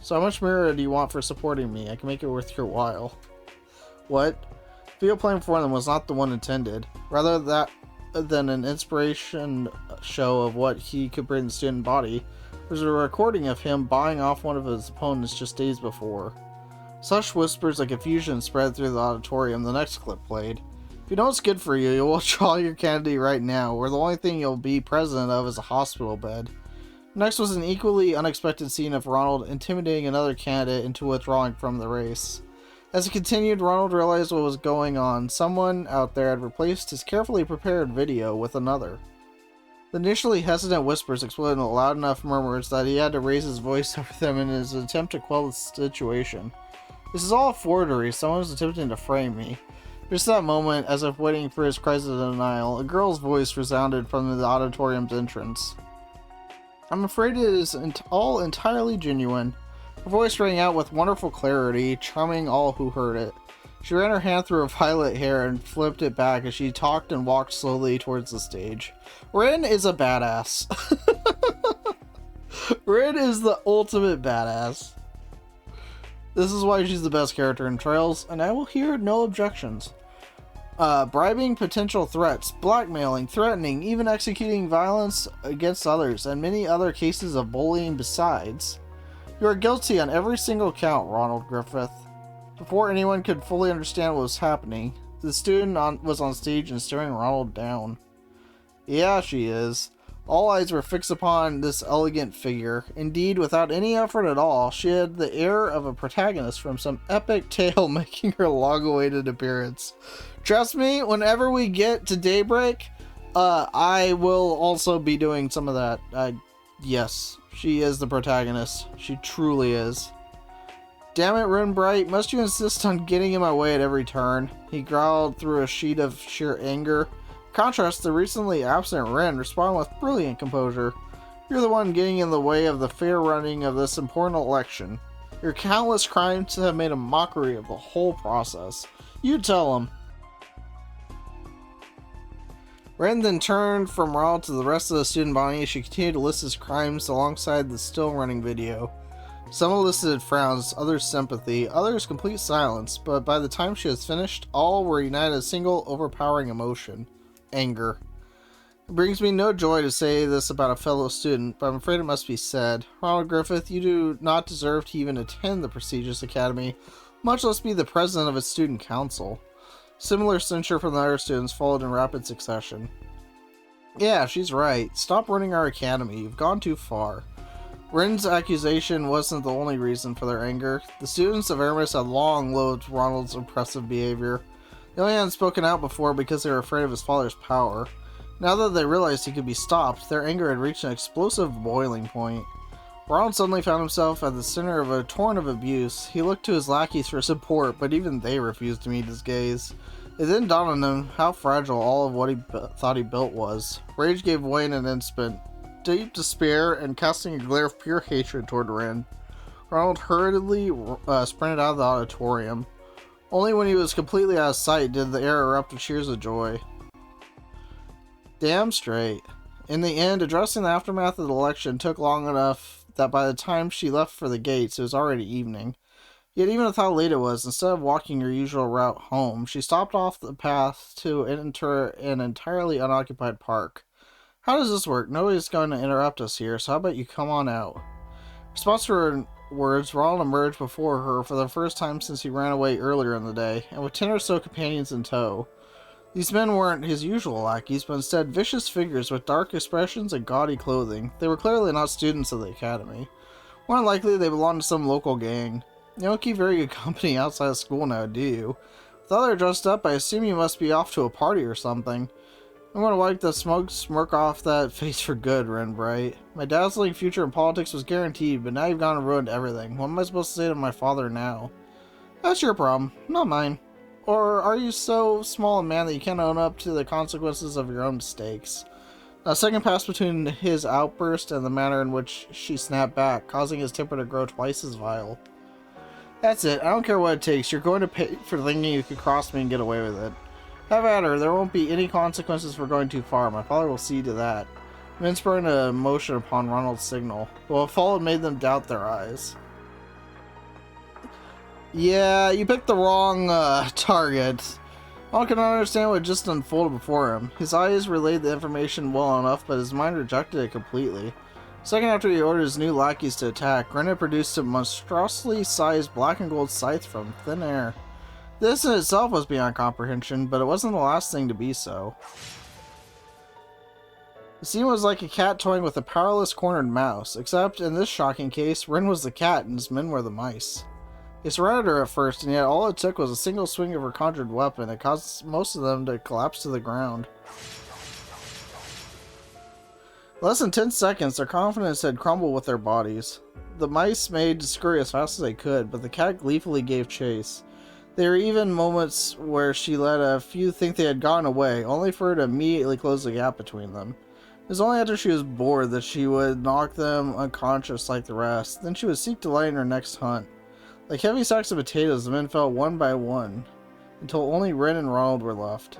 "So how much mirror do you want for supporting me? I can make it worth your while." What? The video playing for them was not the one intended. Rather than an inspiration show of what he could bring the student body, there's a recording of him buying off one of his opponents just days before. Such whispers like confusion spread through the auditorium. The next clip played. "If you know what's good for you, you'll withdraw your candidate right now, where the only thing you'll be president of is a hospital bed." Next was an equally unexpected scene of Ronald intimidating another candidate into withdrawing from the race. As it continued, Ronald realized what was going on. Someone out there had replaced his carefully prepared video with another. The initially hesitant whispers exploded into loud enough murmurs that he had to raise his voice over them in his attempt to quell the situation. "This is all a forgery. Someone is attempting to frame me." Just that moment, as if waiting for his crisis of denial, a girl's voice resounded from the auditorium's entrance. "I'm afraid it is all entirely genuine." Her voice rang out with wonderful clarity, charming all who heard it. She ran her hand through her violet hair and flipped it back as she talked and walked slowly towards the stage. Renne is a badass. Renne is the ultimate badass. This is why she's the best character in Trails, and I will hear no objections. Bribing potential threats, blackmailing, threatening, even executing violence against others, and many other cases of bullying besides. You are guilty on every single count, Ronald Griffith. Before anyone could fully understand what was happening, the student was on stage and staring Ronald down. "Yeah, she is." All eyes were fixed upon this elegant figure. Indeed, without any effort at all, she had the air of a protagonist from some epic tale making her long-awaited appearance. Trust me, whenever we get to Daybreak, I will also be doing some of that. Yes, she is the protagonist. She truly is. "Damn it, Runbright, must you insist on getting in my way at every turn?" He growled through a sheet of sheer anger. In contrast, the recently absent Renne responded with brilliant composure. "You're the one getting in the way of the fair running of this important election. Your countless crimes have made a mockery of the whole process. You tell him." Renne then turned from Ronald to the rest of the student body as she continued to list his crimes alongside the still-running video. Some elicited frowns, others sympathy, others complete silence, but by the time she was finished, all were united in a single overpowering emotion: anger. It brings me no joy to say this about a fellow student, but I'm afraid it must be said. Ronald Griffith, you do not deserve to even attend the prestigious academy, much less be the president of its student council. Similar censure from the other students followed in rapid succession. "Yeah, she's right. Stop running our academy. You've gone too far." Renne's accusation wasn't the only reason for their anger. The students of Aramis had long loathed Ronald's oppressive behavior. They only hadn't spoken out before because they were afraid of his father's power. Now that they realized he could be stopped, their anger had reached an explosive boiling point. Ronald suddenly found himself at the center of a torrent of abuse. He looked to his lackeys for support, but even they refused to meet his gaze. It then dawned on him how fragile all of what he thought he built was. Rage gave way in an instant. Deep despair and casting a glare of pure hatred toward Renne, Ronald hurriedly sprinted out of the auditorium. Only when he was completely out of sight did the air erupt with cheers of joy. Damn straight. In the end, addressing the aftermath of the election took long enough that by the time she left for the gates, it was already evening. Yet even with how late it was, instead of walking her usual route home, she stopped off the path to enter an entirely unoccupied park. How does this work? Nobody's going to interrupt us here, so how about you come on out? In response to her words, Ronald emerged before her for the first time since he ran away earlier in the day, and with 10 or so companions in tow. These men weren't his usual lackeys, but instead vicious figures with dark expressions and gaudy clothing. They were clearly not students of the academy. More than likely, they belonged to some local gang. You don't keep very good company outside of school now, do you? With all they're dressed up, I assume you must be off to a party or something. I'm going to wipe the smirk off that face for good, Renne Bright. My dazzling future in politics was guaranteed, but now you've gone and ruined everything. What am I supposed to say to my father now? That's your problem, not mine. Or are you so small a man that you can't own up to the consequences of your own mistakes? A second passed between his outburst and the manner in which she snapped back, causing his temper to grow twice as vile. That's it, I don't care what it takes. You're going to pay for thinking you could cross me and get away with it. Have at her, there won't be any consequences for going too far. My father will see to that. Men sprang into motion upon Ronald's signal, but what followed made them doubt their eyes. Yeah, you picked the wrong target. Ronald could not understand what just unfolded before him. His eyes relayed the information well enough, but his mind rejected it completely. A second after he ordered his new lackeys to attack, Renne produced a monstrosely sized black and gold scythe from thin air. This in itself was beyond comprehension, but it wasn't the last thing to be so. The scene was like a cat toying with a powerless cornered mouse, except in this shocking case, Renne was the cat and his men were the mice. They surrounded her at first, and yet all it took was a single swing of her conjured weapon that caused most of them to collapse to the ground. In less than 10 seconds, their confidence had crumbled with their bodies. The mice made to scurry as fast as they could, but the cat gleefully gave chase. There were even moments where she let a few think they had gotten away, only for her to immediately close the gap between them. It was only after she was bored that she would knock them unconscious like the rest. Then she would seek delight in her next hunt. Like heavy sacks of potatoes, the men fell one by one, until only Renne and Ronald were left.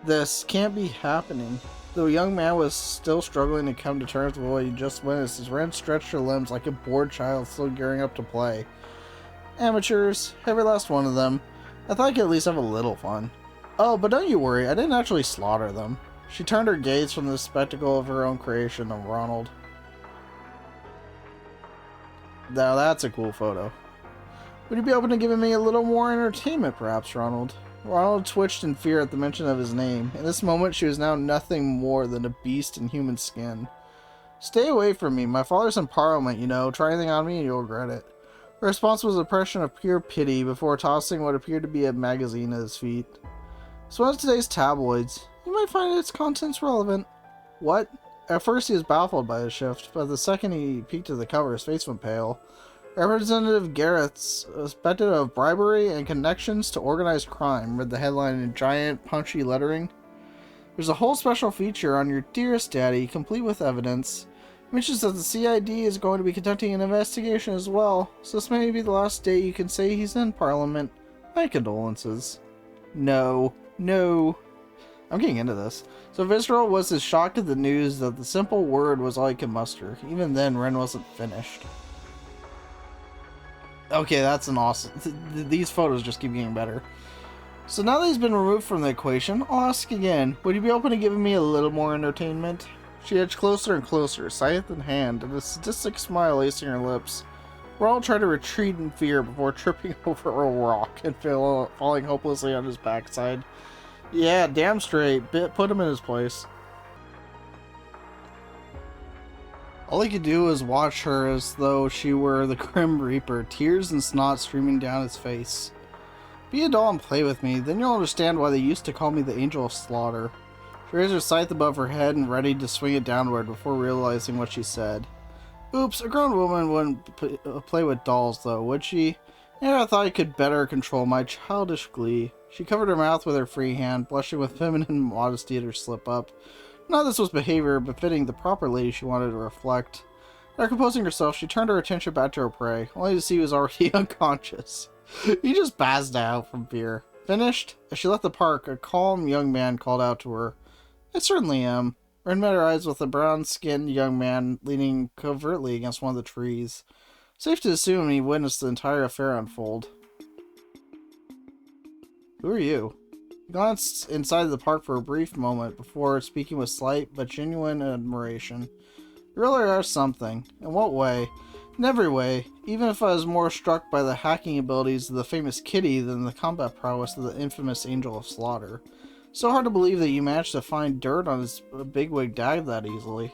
This can't be happening. The young man was still struggling to come to terms with what he just witnessed as Renne stretched her limbs like a bored child still gearing up to play. Amateurs, every last one of them. I thought I could at least have a little fun. Oh, but don't you worry, I didn't actually slaughter them. She turned her gaze from the spectacle of her own creation to Ronald. Now that's a cool photo. Would you be open to giving me a little more entertainment, perhaps, Ronald? Ronald twitched in fear at the mention of his name. In this moment, she was now nothing more than a beast in human skin. Stay away from me. My father's in Parliament, you know. Try anything on me and you'll regret it. Her response was an expression of pure pity before tossing what appeared to be a magazine at his feet. It's one of today's tabloids. You might find its contents relevant. What? At first he was baffled by the shift, but the second he peeked at the cover, his face went pale. Representative Garrett's suspected of bribery and connections to organized crime, read the headline in giant, punchy lettering. There's a whole special feature on your dearest daddy, complete with evidence. It mentions that the CID is going to be conducting an investigation as well, so this may be the last day you can say he's in Parliament. My condolences. No. I'm getting into this. So visceral was his shock at the news that the simple word was all he could muster. Even then, Renne wasn't finished. Okay, that's an awesome... These photos just keep getting better. So now that he's been removed from the equation, I'll ask again. Would you be open to giving me a little more entertainment? She edged closer and closer, scythe in hand, and a sadistic smile lacing her lips. Ronald tried to retreat in fear before tripping over a rock and falling hopelessly on his backside. Yeah, damn straight. Put him in his place. All he could do was watch her as though she were the Grim Reaper, tears and snot streaming down his face. Be a doll and play with me, then you'll understand why they used to call me the Angel of Slaughter. She raised her scythe above her head and readied to swing it downward before realizing what she said. Oops, a grown woman wouldn't play with dolls though, would she? Yeah, I thought I could better control my childish glee. She covered her mouth with her free hand, blushing with feminine modesty at her slip-up. None of this was behavior befitting the proper lady she wanted to reflect. After composing herself, she turned her attention back to her prey, only to see he was already unconscious. He just passed out from fear. Finished? As she left the park, a calm young man called out to her. I certainly am. Renne met her eyes with a brown-skinned young man leaning covertly against one of the trees. Safe to assume he witnessed the entire affair unfold. Who are you? He glanced inside the park for a brief moment before speaking with slight but genuine admiration. You really are something. In what way? In every way, even if I was more struck by the hacking abilities of the famous Kitty than the combat prowess of the infamous Angel of Slaughter. So hard to believe that you managed to find dirt on his bigwig dad that easily.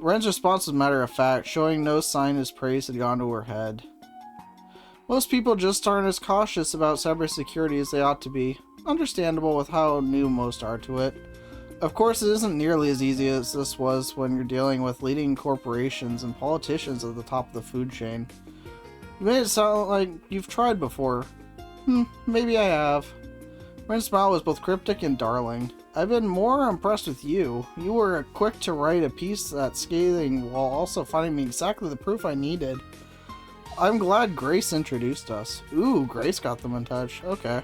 Ren's response was matter of fact, showing no sign his praise had gone to her head. Most people just aren't as cautious about cybersecurity as they ought to be. Understandable with how new most are to it. Of course, it isn't nearly as easy as this was when you're dealing with leading corporations and politicians at the top of the food chain. You made it sound like you've tried before. Maybe I have. Ren's smile was both cryptic and darling. I've been more impressed with you. You were quick to write a piece that's scathing while also finding me exactly the proof I needed. I'm glad Grace introduced us. Ooh, Grace got them in touch. Okay.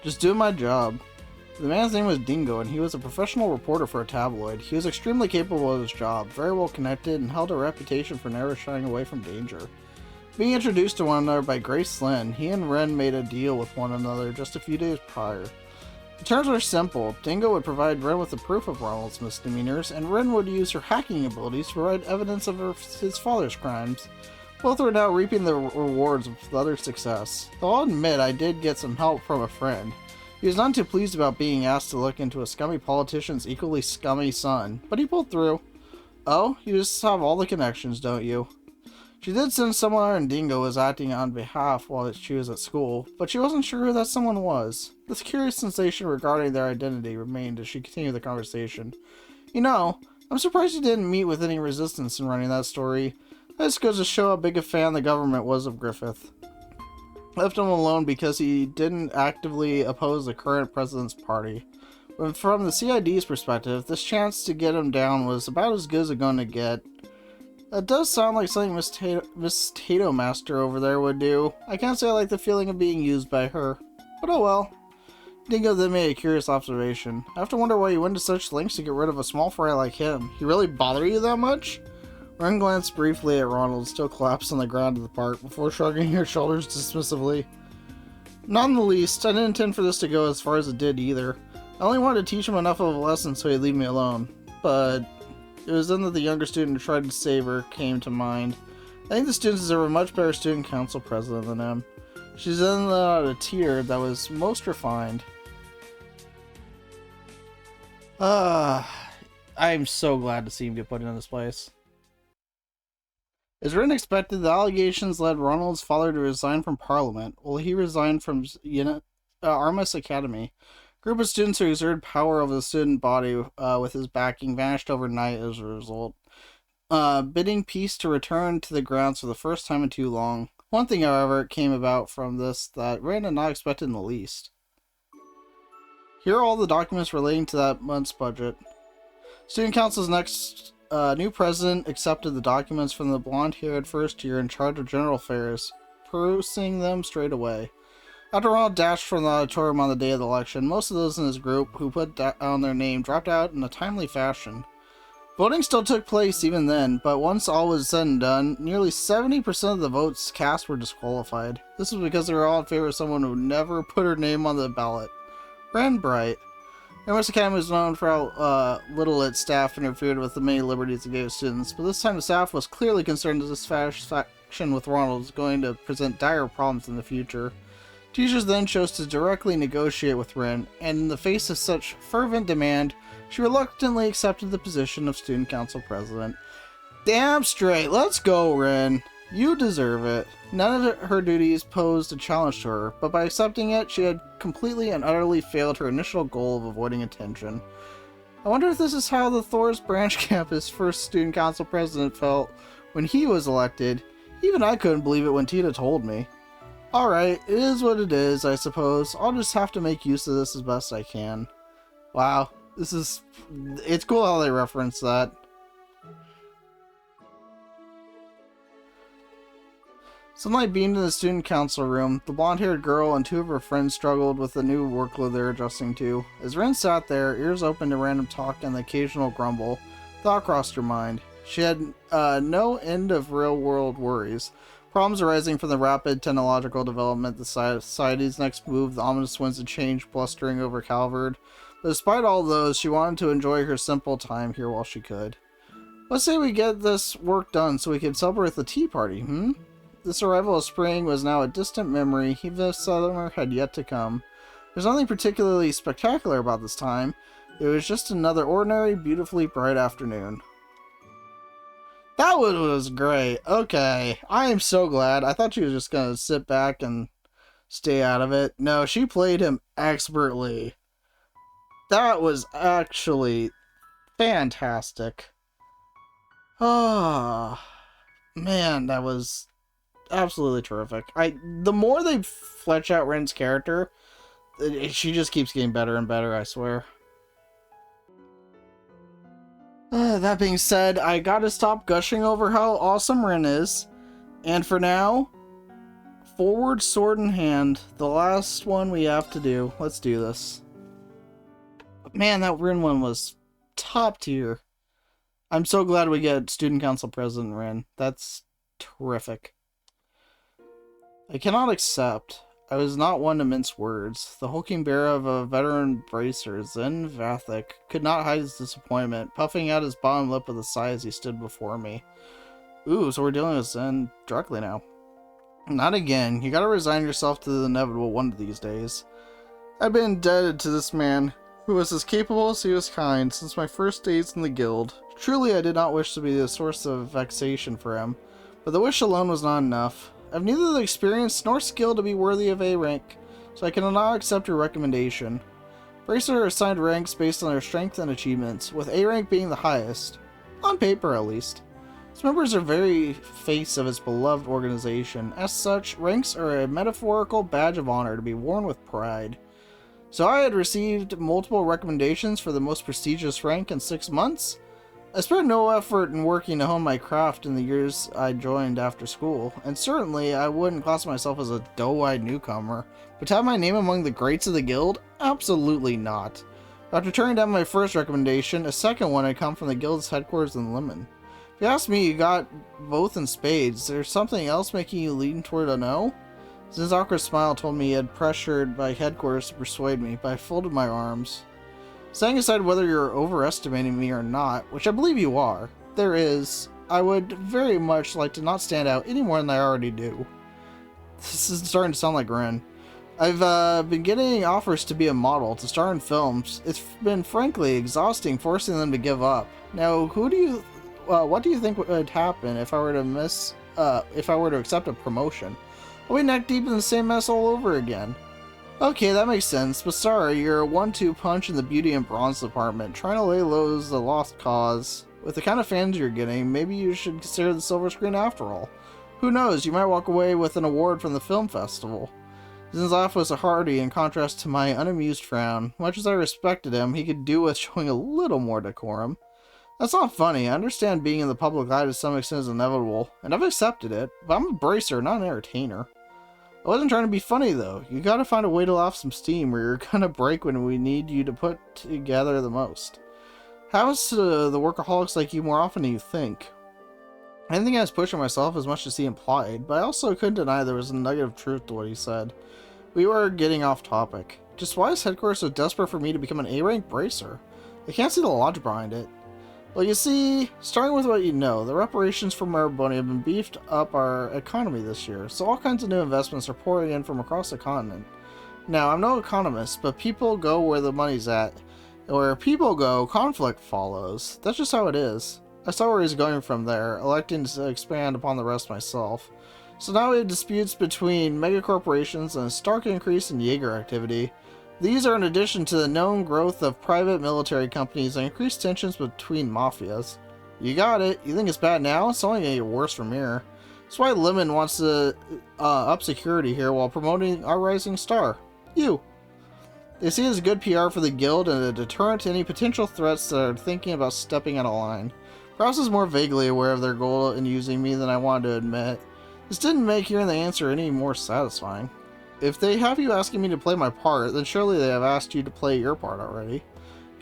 Just doing my job. The man's name was Dingo, and he was a professional reporter for a tabloid. He was extremely capable of his job, very well connected, and held a reputation for never shying away from danger. Being introduced to one another by Grace Lynn, he and Ren made a deal with one another just a few days prior. The terms were simple. Dingo would provide Ren with the proof of Ronald's misdemeanors, and Ren would use her hacking abilities to provide evidence of his father's crimes. Both were now reaping the rewards of the other's success. Though I'll admit I did get some help from a friend. He was none too pleased about being asked to look into a scummy politician's equally scummy son, but he pulled through. Oh, you just have all the connections, don't you? She did send someone and Dingo was acting on behalf while she was at school, but she wasn't sure who that someone was. This curious sensation regarding their identity remained as she continued the conversation. You know, I'm surprised you didn't meet with any resistance in running that story. That just goes to show how big a fan the government was of Griffith. Left him alone because he didn't actively oppose the current president's party. But from the CID's perspective, this chance to get him down was about as good as it's going to get. That does sound like something Miss Tato Master over there would do. I can't say I like the feeling of being used by her. But oh well. Dingo then made a curious observation. I have to wonder why you went to such lengths to get rid of a small fry like him. He really bother you that much? Ren glanced briefly at Ronald, still collapsed on the ground of the park, before shrugging her shoulders dismissively. Not in the least. I didn't intend for this to go as far as it did either. I only wanted to teach him enough of a lesson so he'd leave me alone. But it was then that the younger student who tried to save her came to mind. I think the students deserve a much better student council president than him. She's in a tier that was most refined. I'm so glad to see him get put in this place. As Renne expected, the allegations led Ronald's father to resign from Parliament, while he resigned from Armis Academy. A group of students who exerted power over the student body with his backing vanished overnight as a result, bidding peace to return to the grounds for the first time in too long. One thing, however, came about from this that Renne had not expected in the least. Here are all the documents relating to that month's budget. Student Council's next new president accepted the documents from the blonde-haired first year in charge of general affairs, perusing them straight away. After Ronald dashed from the auditorium on the day of the election, most of those in his group who put down their name dropped out in a timely fashion. Voting still took place even then, but once all was said and done, nearly 70% of the votes cast were disqualified. This was because they were all in favor of someone who never put her name on the ballot. Ren Bright. Armis Academy was known for how little its staff interfered with the many liberties it gave students, but this time the staff was clearly concerned that this dissatisfaction with Ronald was going to present dire problems in the future. Teachers then chose to directly negotiate with Ren, and in the face of such fervent demand, she reluctantly accepted the position of student council president. Damn straight, let's go, Ren. You deserve it. None of her duties posed a challenge to her, but by accepting it, she had completely and utterly failed her initial goal of avoiding attention. I wonder if this is how the Thor's Branch Campus first student council president felt when he was elected. Even I couldn't believe it when Tita told me. Alright, it is what it is, I suppose. I'll just have to make use of this as best I can. Wow, it's cool how they reference that. Sunlight beamed in the student council room. The blonde-haired girl and two of her friends struggled with the new workload they were adjusting to. As Ren sat there, ears open to random talk and the occasional grumble, thought crossed her mind. She had no end of real-world worries. Problems arising from the rapid technological development, the society's next move, the ominous winds of change blustering over Calvard. But despite all those, she wanted to enjoy her simple time here while she could. Let's say we get this work done so we can celebrate the tea party, hmm? This arrival of spring was now a distant memory, even if summer had yet to come. There's nothing particularly spectacular about this time. It was just another ordinary, beautifully bright afternoon. That one was great. Okay, I am so glad. I thought she was just gonna sit back and stay out of it. No, she played him expertly. That was actually fantastic. Ah, man, that was absolutely terrific. The more they flesh out Ren's character, she just keeps getting better and better, I swear. That being said, I gotta stop gushing over how awesome Ren is. And for now, forward sword in hand, the last one we have to do. Let's do this. Man, that Ren one was top tier. I'm so glad we get Student Council President Ren. That's terrific. I cannot accept. I was not one to mince words. The hulking bear of a veteran bracer, Zen Vathek, could not hide his disappointment, puffing out his bottom lip with a sigh as he stood before me. Ooh, so we're dealing with Zen directly now. Not again. You gotta resign yourself to the inevitable one of these days. I've been indebted to this man, who was as capable as he was kind, since my first days in the guild. Truly, I did not wish to be the source of vexation for him, but the wish alone was not enough. I have neither the experience nor skill to be worthy of A rank, so I cannot accept your recommendation. Bracers are assigned ranks based on their strength and achievements, with A rank being the highest. On paper, at least. Its members are very face of its beloved organization. As such, ranks are a metaphorical badge of honor to be worn with pride. So I had received multiple recommendations for the most prestigious rank in 6 months? I spared no effort in working to hone my craft in the years I joined after school, and certainly I wouldn't class myself as a doe-eyed newcomer, but to have my name among the greats of the guild? Absolutely not. After turning down my first recommendation, a second one had come from the guild's headquarters in Lemon. If you ask me, you got both in spades. Is there something else making you lean toward a no? Zin's awkward smile told me he had pressured my headquarters to persuade me, but I folded my arms. Setting aside whether you're overestimating me or not, which I believe you are, I would very much like to not stand out any more than I already do. This is starting to sound like Ren. I've been getting offers to be a model, to star in films. It's been frankly exhausting forcing them to give up. Now, what do you think would happen if I were to accept a promotion? I'll be neck deep in the same mess all over again. Okay, that makes sense, but sorry, you're a 1-2 punch in the beauty and bronze department. Trying to lay low is a lost cause. With the kind of fans you're getting, maybe you should consider the silver screen after all. Who knows, you might walk away with an award from the film festival. Zin's laugh was hearty in contrast to my unamused frown. Much as I respected him, he could do with showing a little more decorum. That's not funny. I understand being in the public eye to some extent is inevitable, and I've accepted it, but I'm a bracer, not an entertainer. I wasn't trying to be funny, though. You gotta find a way to off some steam, or you're gonna break when we need you to put together the most. Happens to the workaholics like you more often than you think. I didn't think I was pushing myself as much as he implied, but I also couldn't deny there was a nugget of truth to what he said. We were getting off topic. Just why is headquarters so desperate for me to become an A-rank bracer? I can't see the logic behind it. Well, you see, starting with what you know, the reparations from Maraboni have been beefed up our economy this year, so all kinds of new investments are pouring in from across the continent. Now, I'm no economist, but people go where the money's at. And where people go, conflict follows. That's just how it is. I saw where he's going from there, electing to expand upon the rest myself. So now we have disputes between megacorporations and a stark increase in Jaeger activity. These are in addition to the known growth of private military companies and increased tensions between mafias. You got it. You think it's bad now? It's only gonna get worse from here. That's why Lemon wants to up security here while promoting our rising star. You. They see it as good PR for the guild and a deterrent to any potential threats that are thinking about stepping out of line. Krause is more vaguely aware of their goal in using me than I wanted to admit. This didn't make hearing the answer any more satisfying. If they have you asking me to play my part, then surely they have asked you to play your part already.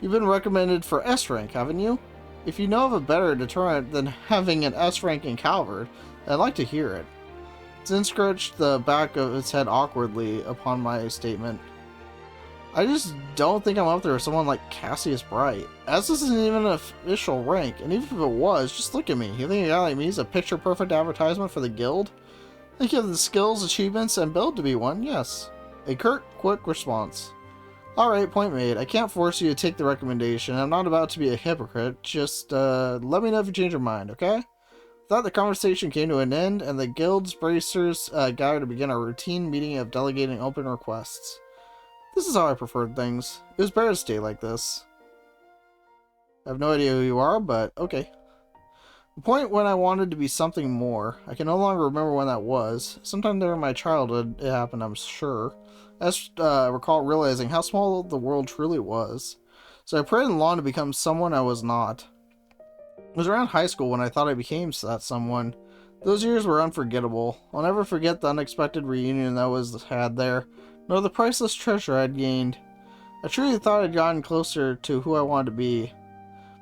You've been recommended for S rank, haven't you? If you know of a better deterrent than having an S rank in Calvard, I'd like to hear it. Zin scratched the back of its head awkwardly upon my statement. I just don't think I'm up there with someone like Cassius Bright. As this isn't even an official rank, and even if it was, just look at me. You think a guy like me is a picture-perfect advertisement for the guild? I think you have the skills, achievements, and build to be one, yes. A curt, quick response. Alright, point made. I can't force you to take the recommendation. I'm not about to be a hypocrite. Just, let me know if you change your mind, okay? Thought the conversation came to an end, and the guild's bracers gathered to begin our routine meeting of delegating open requests. This is how I preferred things. It was better to stay like this. I have no idea who you are, but okay. The point when I wanted to be something more. I can no longer remember when that was. Sometime during my childhood it happened, I'm sure. I just recall realizing how small the world truly was. So I prayed and longed to become someone I was not. It was around high school when I thought I became that someone. Those years were unforgettable. I'll never forget the unexpected reunion that was had there, nor the priceless treasure I'd gained. I truly thought I'd gotten closer to who I wanted to be.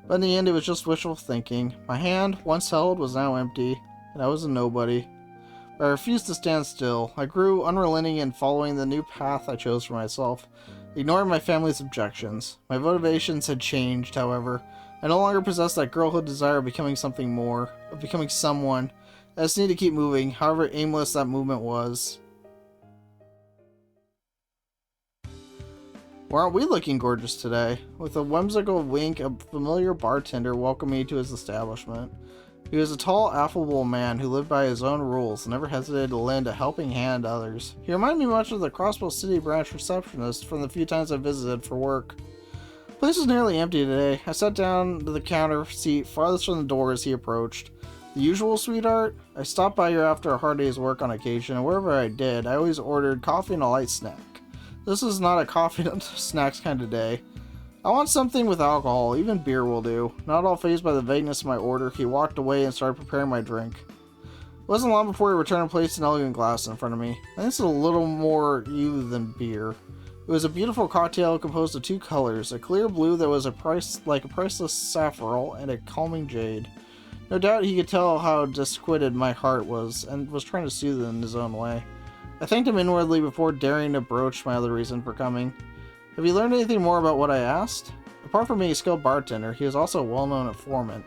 But in the end, it was just wishful thinking. My hand, once held, was now empty, and I was a nobody. But I refused to stand still. I grew unrelenting in following the new path I chose for myself, ignoring my family's objections. My motivations had changed, however. I no longer possessed that girlhood desire of becoming something more, of becoming someone. I just needed to keep moving, however aimless that movement was. Well, aren't we looking gorgeous today? With a whimsical wink, a familiar bartender welcomed me to his establishment. He was a tall, affable man who lived by his own rules and never hesitated to lend a helping hand to others. He reminded me much of the Crossbow City branch receptionist from the few times I visited for work. The place was nearly empty today. I sat down to the counter seat farthest from the door as he approached. The usual, sweetheart? I stopped by here after a hard day's work on occasion, and wherever I did, I always ordered coffee and a light snack. This is not a coffee and snacks kind of day. I want something with alcohol, even beer will do. Not all fazed by the vagueness of my order, he walked away and started preparing my drink. It wasn't long before he returned and placed an elegant glass in front of me. I think this is a little more you than beer. It was a beautiful cocktail composed of two colors, a clear blue that was like a priceless saffron and a calming jade. No doubt he could tell how disquieted my heart was, and was trying to soothe it in his own way. I thanked him inwardly before daring to broach my other reason for coming. Have you learned anything more about what I asked? Apart from being a skilled bartender, he is also a well-known informant.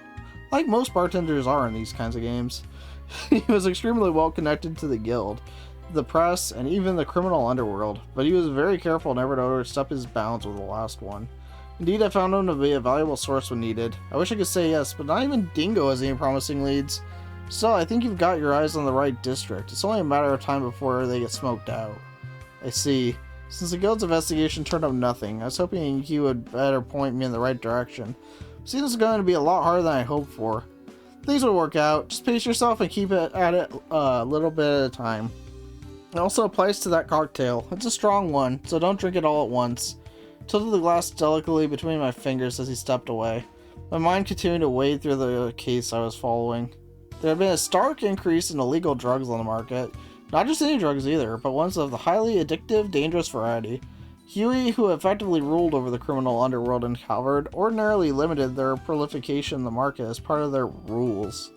Like most bartenders are in these kinds of games. He was extremely well connected to the guild, the press, and even the criminal underworld, but he was very careful never to overstep his bounds with the last one. Indeed, I found him to be a valuable source when needed. I wish I could say yes, but not even Dingo has any promising leads. Still, I think you've got your eyes on the right district. It's only a matter of time before they get smoked out. I see. Since the guild's investigation turned up nothing, I was hoping you would better point me in the right direction. Seems it's going to be a lot harder than I hoped for. Things will work out. Just pace yourself and keep it at it a little bit at a time. It also applies to that cocktail. It's a strong one, so don't drink it all at once. Tilted the glass delicately between my fingers as he stepped away. My mind continued to wade through the case I was following. There had been a stark increase in illegal drugs on the market. Not just any drugs either, but ones of the highly addictive, dangerous variety. Huey, who effectively ruled over the criminal underworld in Calvard, ordinarily limited their proliferation in the market as part of their rules.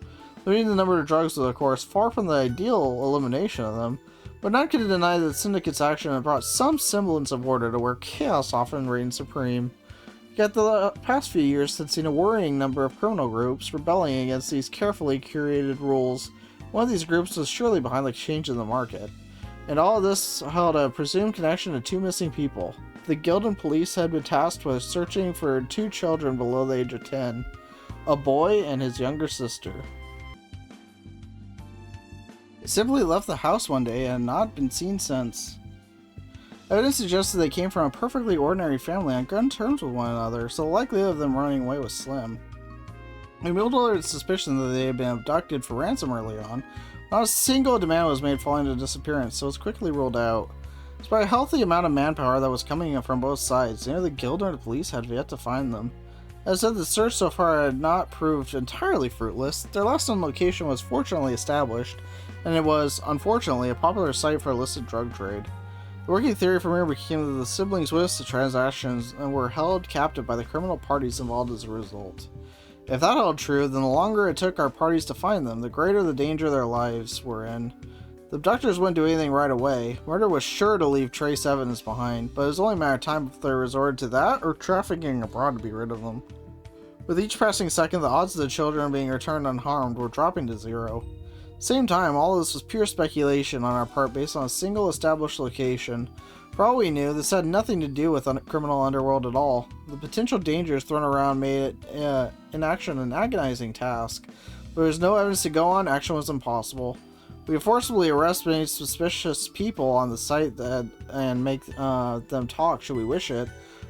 Limiting the number of drugs was, of course, far from the ideal elimination of them, but none could deny that the syndicate's action had brought some semblance of order to where chaos often reigned supreme. Yet the past few years had seen a worrying number of criminal groups rebelling against these carefully curated rules. One of these groups was surely behind the change in the market. And all of this held a presumed connection to two missing people. The guild and police had been tasked with searching for two children below the age of 10, a boy and his younger sister. They simply left the house one day and had not been seen since. Evidence suggested they came from a perfectly ordinary family on good terms with one another, so the likelihood of them running away was slim. We mildewed suspicion that they had been abducted for ransom early on. Not a single demand was made following the disappearance, so it was quickly ruled out. Despite a healthy amount of manpower that was coming in from both sides, neither the guild nor the police had yet to find them. As I said, the search so far had not proved entirely fruitless. Their last known location was fortunately established, and it was, unfortunately, a popular site for illicit drug trade. The working theory from here became that the siblings witnessed the transactions and were held captive by the criminal parties involved as a result. If that held true, then the longer it took our parties to find them, the greater the danger their lives were in. The abductors wouldn't do anything right away. Murder was sure to leave trace evidence behind, but it was only a matter of time before they resorted to that or trafficking abroad to be rid of them. With each passing second, the odds of the children being returned unharmed were dropping to zero. At the same time, all this was pure speculation on our part based on a single established location. For all we knew, this had nothing to do with the criminal underworld at all. The potential dangers thrown around made it, in action, an agonizing task. But there was no evidence to go on, action was impossible. We could forcibly arrest many suspicious people on the site and make them talk should we wish it.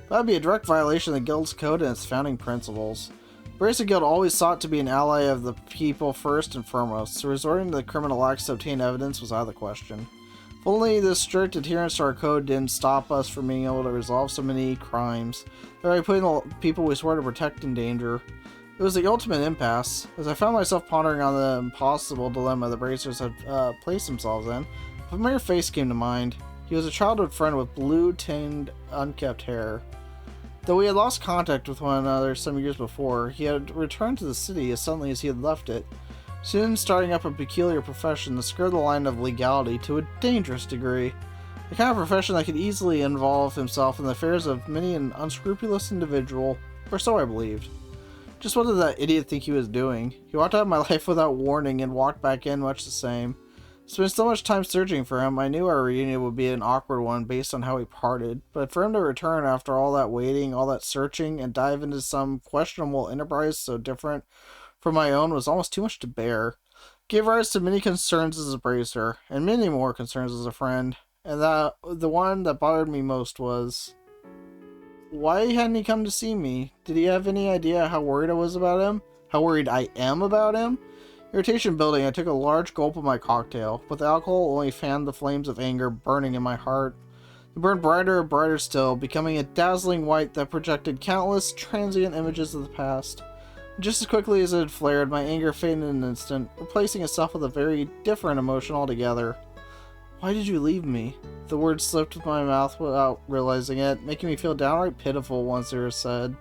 That would be a direct violation of the Guild's code and its founding principles. The Bracer Guild always sought to be an ally of the people first and foremost, so resorting to the criminal acts to obtain evidence was out of the question. If only this strict adherence to our code didn't stop us from being able to resolve so many crimes, thereby putting the people we swore to protect in danger. It was the ultimate impasse. As I found myself pondering on the impossible dilemma the Bracers had placed themselves in, a familiar face came to mind. He was a childhood friend with blue-tinged, unkempt hair. Though we had lost contact with one another some years before, he had returned to the city as suddenly as he had left it, soon starting up a peculiar profession that skirted the line of legality to a dangerous degree. The kind of profession that could easily involve himself in the affairs of many an unscrupulous individual, or so I believed. Just what did that idiot think he was doing? He walked out of my life without warning and walked back in much the same. Spent so much time searching for him, I knew our reunion would be an awkward one based on how we parted, but for him to return after all that waiting, all that searching, and dive into some questionable enterprise so different from my own was almost too much to bear. It gave rise to many concerns as a bracer, and many more concerns as a friend, and the one that bothered me most was, why hadn't he come to see me? Did he have any idea how worried I was about him? How worried I am about him? Irritation building, I took a large gulp of my cocktail, but the alcohol only fanned the flames of anger burning in my heart. It burned brighter and brighter still, becoming a dazzling white that projected countless transient images of the past. Just as quickly as it had flared, my anger faded in an instant, replacing itself with a very different emotion altogether. Why did you leave me? The words slipped from my mouth without realizing it, making me feel downright pitiful once they were said.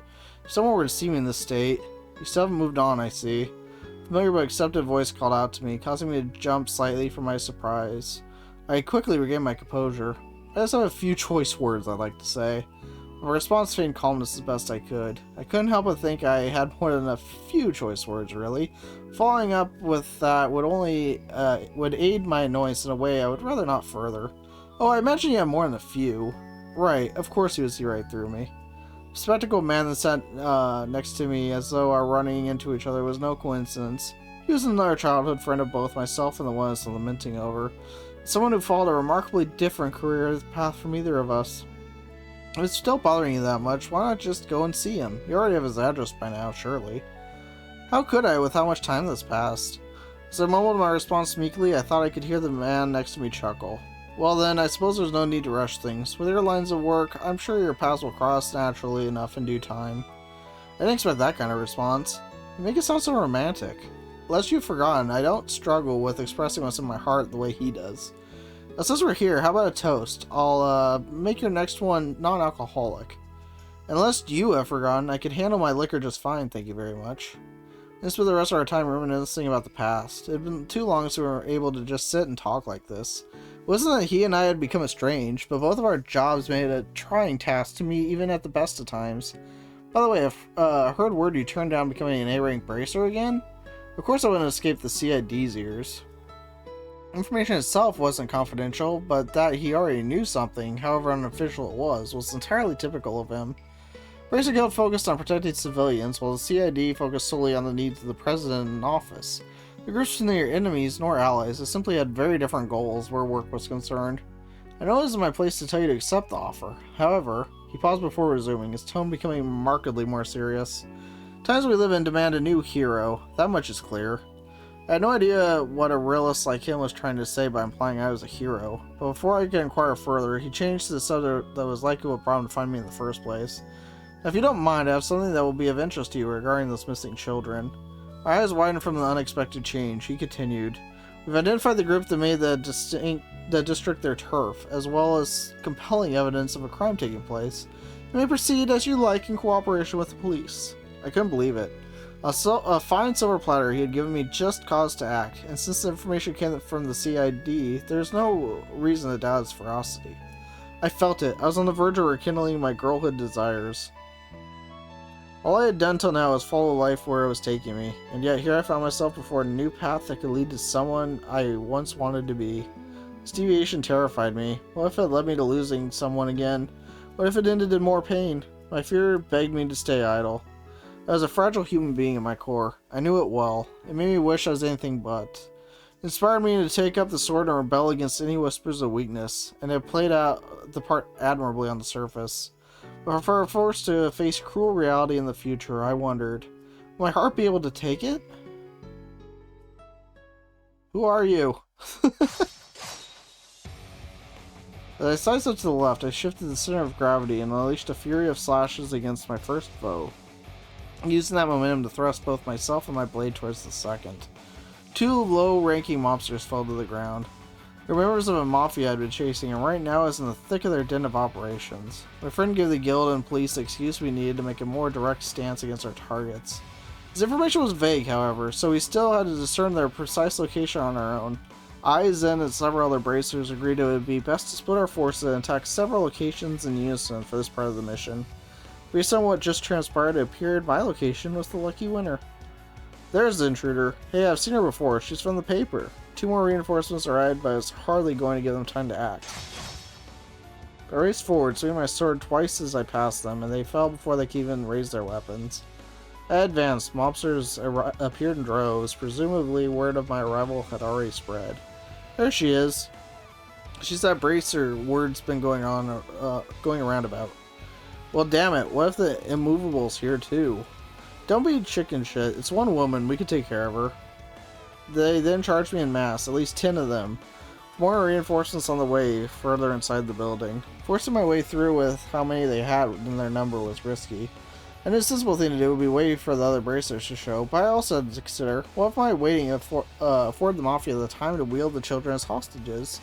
If someone were to see me in this state... You still haven't moved on, I see. A familiar but accepted voice called out to me, causing me to jump slightly from my surprise. I quickly regained my composure. I just have a few choice words I'd like to say. My response feigned calmness as best I could. I couldn't help but think I had more than a few choice words, really. Following up with that would aid my annoyance in a way I would rather not further. Oh, I imagine you had more than a few. Right, of course he would see right through me. The spectacled man that sat next to me as though our running into each other was no coincidence. He was another childhood friend of both myself and the one I was lamenting over. Someone who followed a remarkably different career path from either of us. If it's still bothering you that much, why not just go and see him? You already have his address by now, surely. How could I, with how much time that's passed? As I mumbled my response meekly, I thought I could hear the man next to me chuckle. Well then, I suppose there's no need to rush things. With your lines of work, I'm sure your paths will cross naturally enough in due time. I didn't expect that kind of response. You make it sound so romantic. Lest you've forgotten, I don't struggle with expressing what's in my heart the way he does. Now, since we're here, how about a toast? I'll make your next one non-alcoholic. Unless you have forgotten, I can handle my liquor just fine, thank you very much. We spent the rest of our time reminiscing about the past. It had been too long since we were able to just sit and talk like this. It wasn't that he and I had become estranged, but both of our jobs made it a trying task to me even at the best of times. By the way, I've heard word you turned down becoming an A-rank bracer again? Of course I wouldn't escape the CID's ears. Information itself wasn't confidential, but that he already knew something, however unofficial it was entirely typical of him. Bracer Guild focused on protecting civilians, while the CID focused solely on the needs of the president in office. The groups were neither enemies nor allies, they simply had very different goals where work was concerned. I know it isn't my place to tell you to accept the offer. However, he paused before resuming, his tone becoming markedly more serious. Times we live in demand a new hero, that much is clear. I had no idea what a realist like him was trying to say by implying I was a hero, but before I could inquire further, he changed to the subject that was likely what brought him to find me in the first place. Now, if you don't mind, I have something that will be of interest to you regarding those missing children. My eyes widened from the unexpected change. He continued. We've identified the group that made the district their turf, as well as compelling evidence of a crime taking place. You may proceed as you like in cooperation with the police. I couldn't believe it. A fine silver platter he had given me just cause to act, and since the information came from the CID, there's no reason to doubt his ferocity. I felt it. I was on the verge of rekindling my girlhood desires. All I had done till now was follow life where it was taking me, and yet here I found myself before a new path that could lead to someone I once wanted to be. This deviation terrified me. What if it led me to losing someone again? What if it ended in more pain? My fear begged me to stay idle. I was a fragile human being at my core. I knew it well. It made me wish I was anything but. It inspired me to take up the sword and rebel against any whispers of weakness, and it played out the part admirably on the surface. But if I were forced to face cruel reality in the future, I wondered, will my heart be able to take it? Who are you? As I sidestepped to the left, I shifted the center of gravity and unleashed a fury of slashes against my first foe, using that momentum to thrust both myself and my blade towards the second. Two low-ranking mobsters fell to the ground. They're members of a mafia I'd been chasing, and right now I was in the thick of their den of operations. My friend gave the guild and police the excuse we needed to make a more direct stance against our targets. His information was vague, however, so we still had to discern their precise location on our own. I, Zen, and several other bracers agreed it would be best to split our forces and attack several locations in unison for this part of the mission. Based on what just transpired, it appeared my location was the lucky winner. There's the intruder. Hey, I've seen her before. She's from the paper. 2 more reinforcements arrived, but I was hardly going to give them time to act. I raced forward, swinging my sword twice as I passed them, and they fell before they could even raise their weapons. I advanced. Mobsters appeared in droves. Presumably, word of my arrival had already spread. There she is. She's that bracer word's been going around about. Well, damn it. What if the immovable's here too? Don't be chicken shit. It's one woman. We could take care of her. They then charged me in mass, at least 10 of them. More reinforcements on the way, further inside the building. Forcing my way through with how many they had in their number was risky. An insensible thing to do would be waiting for the other bracers to show, but I also had to consider, what if my waiting afford the Mafia the time to wield the children as hostages?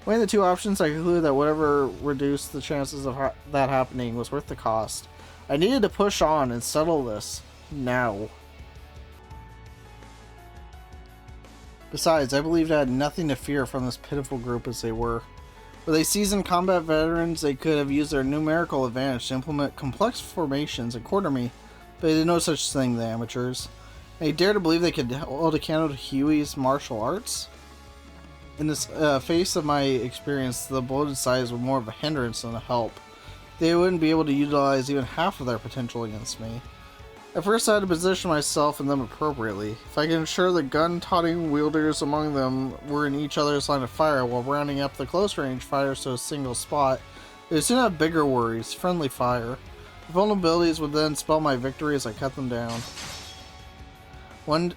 Weighing the two options, I concluded that whatever reduced the chances of that happening was worth the cost. I needed to push on and settle this. Now. Besides, I believed I had nothing to fear from this pitiful group as they were. Were they seasoned combat veterans, they could have used their numerical advantage to implement complex formations and corner me, but they did no such thing, the amateurs. They dared to believe they could hold a candle to Huey's martial arts? In the face of my experience, the bloated size was more of a hindrance than a help. They wouldn't be able to utilize even half of their potential against me. At first I had to position myself and them appropriately. If I could ensure the gun-toting wielders among them were in each other's line of fire while rounding up the close-range fires to a single spot, they would soon have bigger worries, friendly fire. The vulnerabilities would then spell my victory as I cut them down. One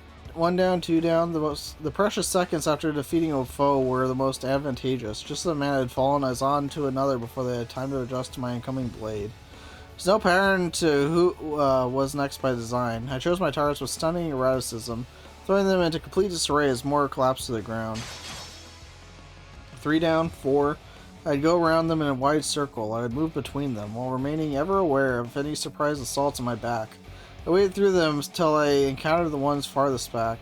down, 2 down, the precious seconds after defeating a foe were the most advantageous. Just as a man had fallen, I was on to another before they had time to adjust to my incoming blade. There's no pattern to who was next by design. I chose my targets with stunning eroticism, throwing them into complete disarray as more collapsed to the ground. 3 down, 4. I'd go around them in a wide circle. I would move between them, while remaining ever aware of any surprise assaults on my back. I waited through them till I encountered the ones farthest back.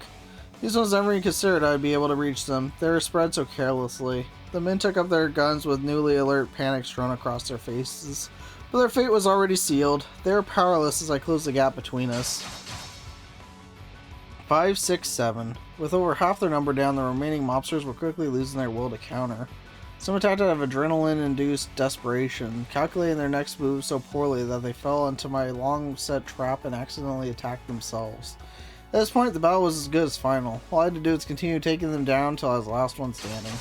These ones never even considered I would be able to reach them. They were spread so carelessly. The men took up their guns with newly alert panic strewn across their faces. But their fate was already sealed. They were powerless as I closed the gap between us. 5, 6, 7. With over half their number down, the remaining mobsters were quickly losing their will to counter. Some attacked out of adrenaline-induced desperation, calculating their next move so poorly that they fell into my long-set trap and accidentally attacked themselves. At this point, the battle was as good as final. All I had to do was continue taking them down until I was the last one standing.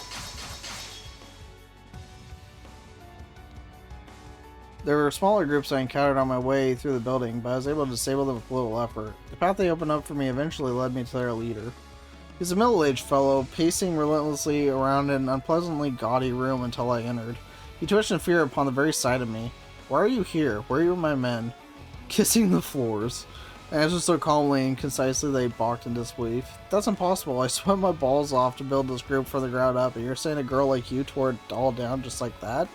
There were smaller groups I encountered on my way through the building, but I was able to disable them with little effort. The path they opened up for me eventually led me to their leader. He was a middle-aged fellow, pacing relentlessly around an unpleasantly gaudy room until I entered. He twitched in fear upon the very sight of me. "Why are you here? Where are my men?" "Kissing the floors." I answered so calmly and concisely they balked in disbelief. "That's impossible. I sweat my balls off to build this group from the ground up, and you're saying a girl like you tore it all down just like that?"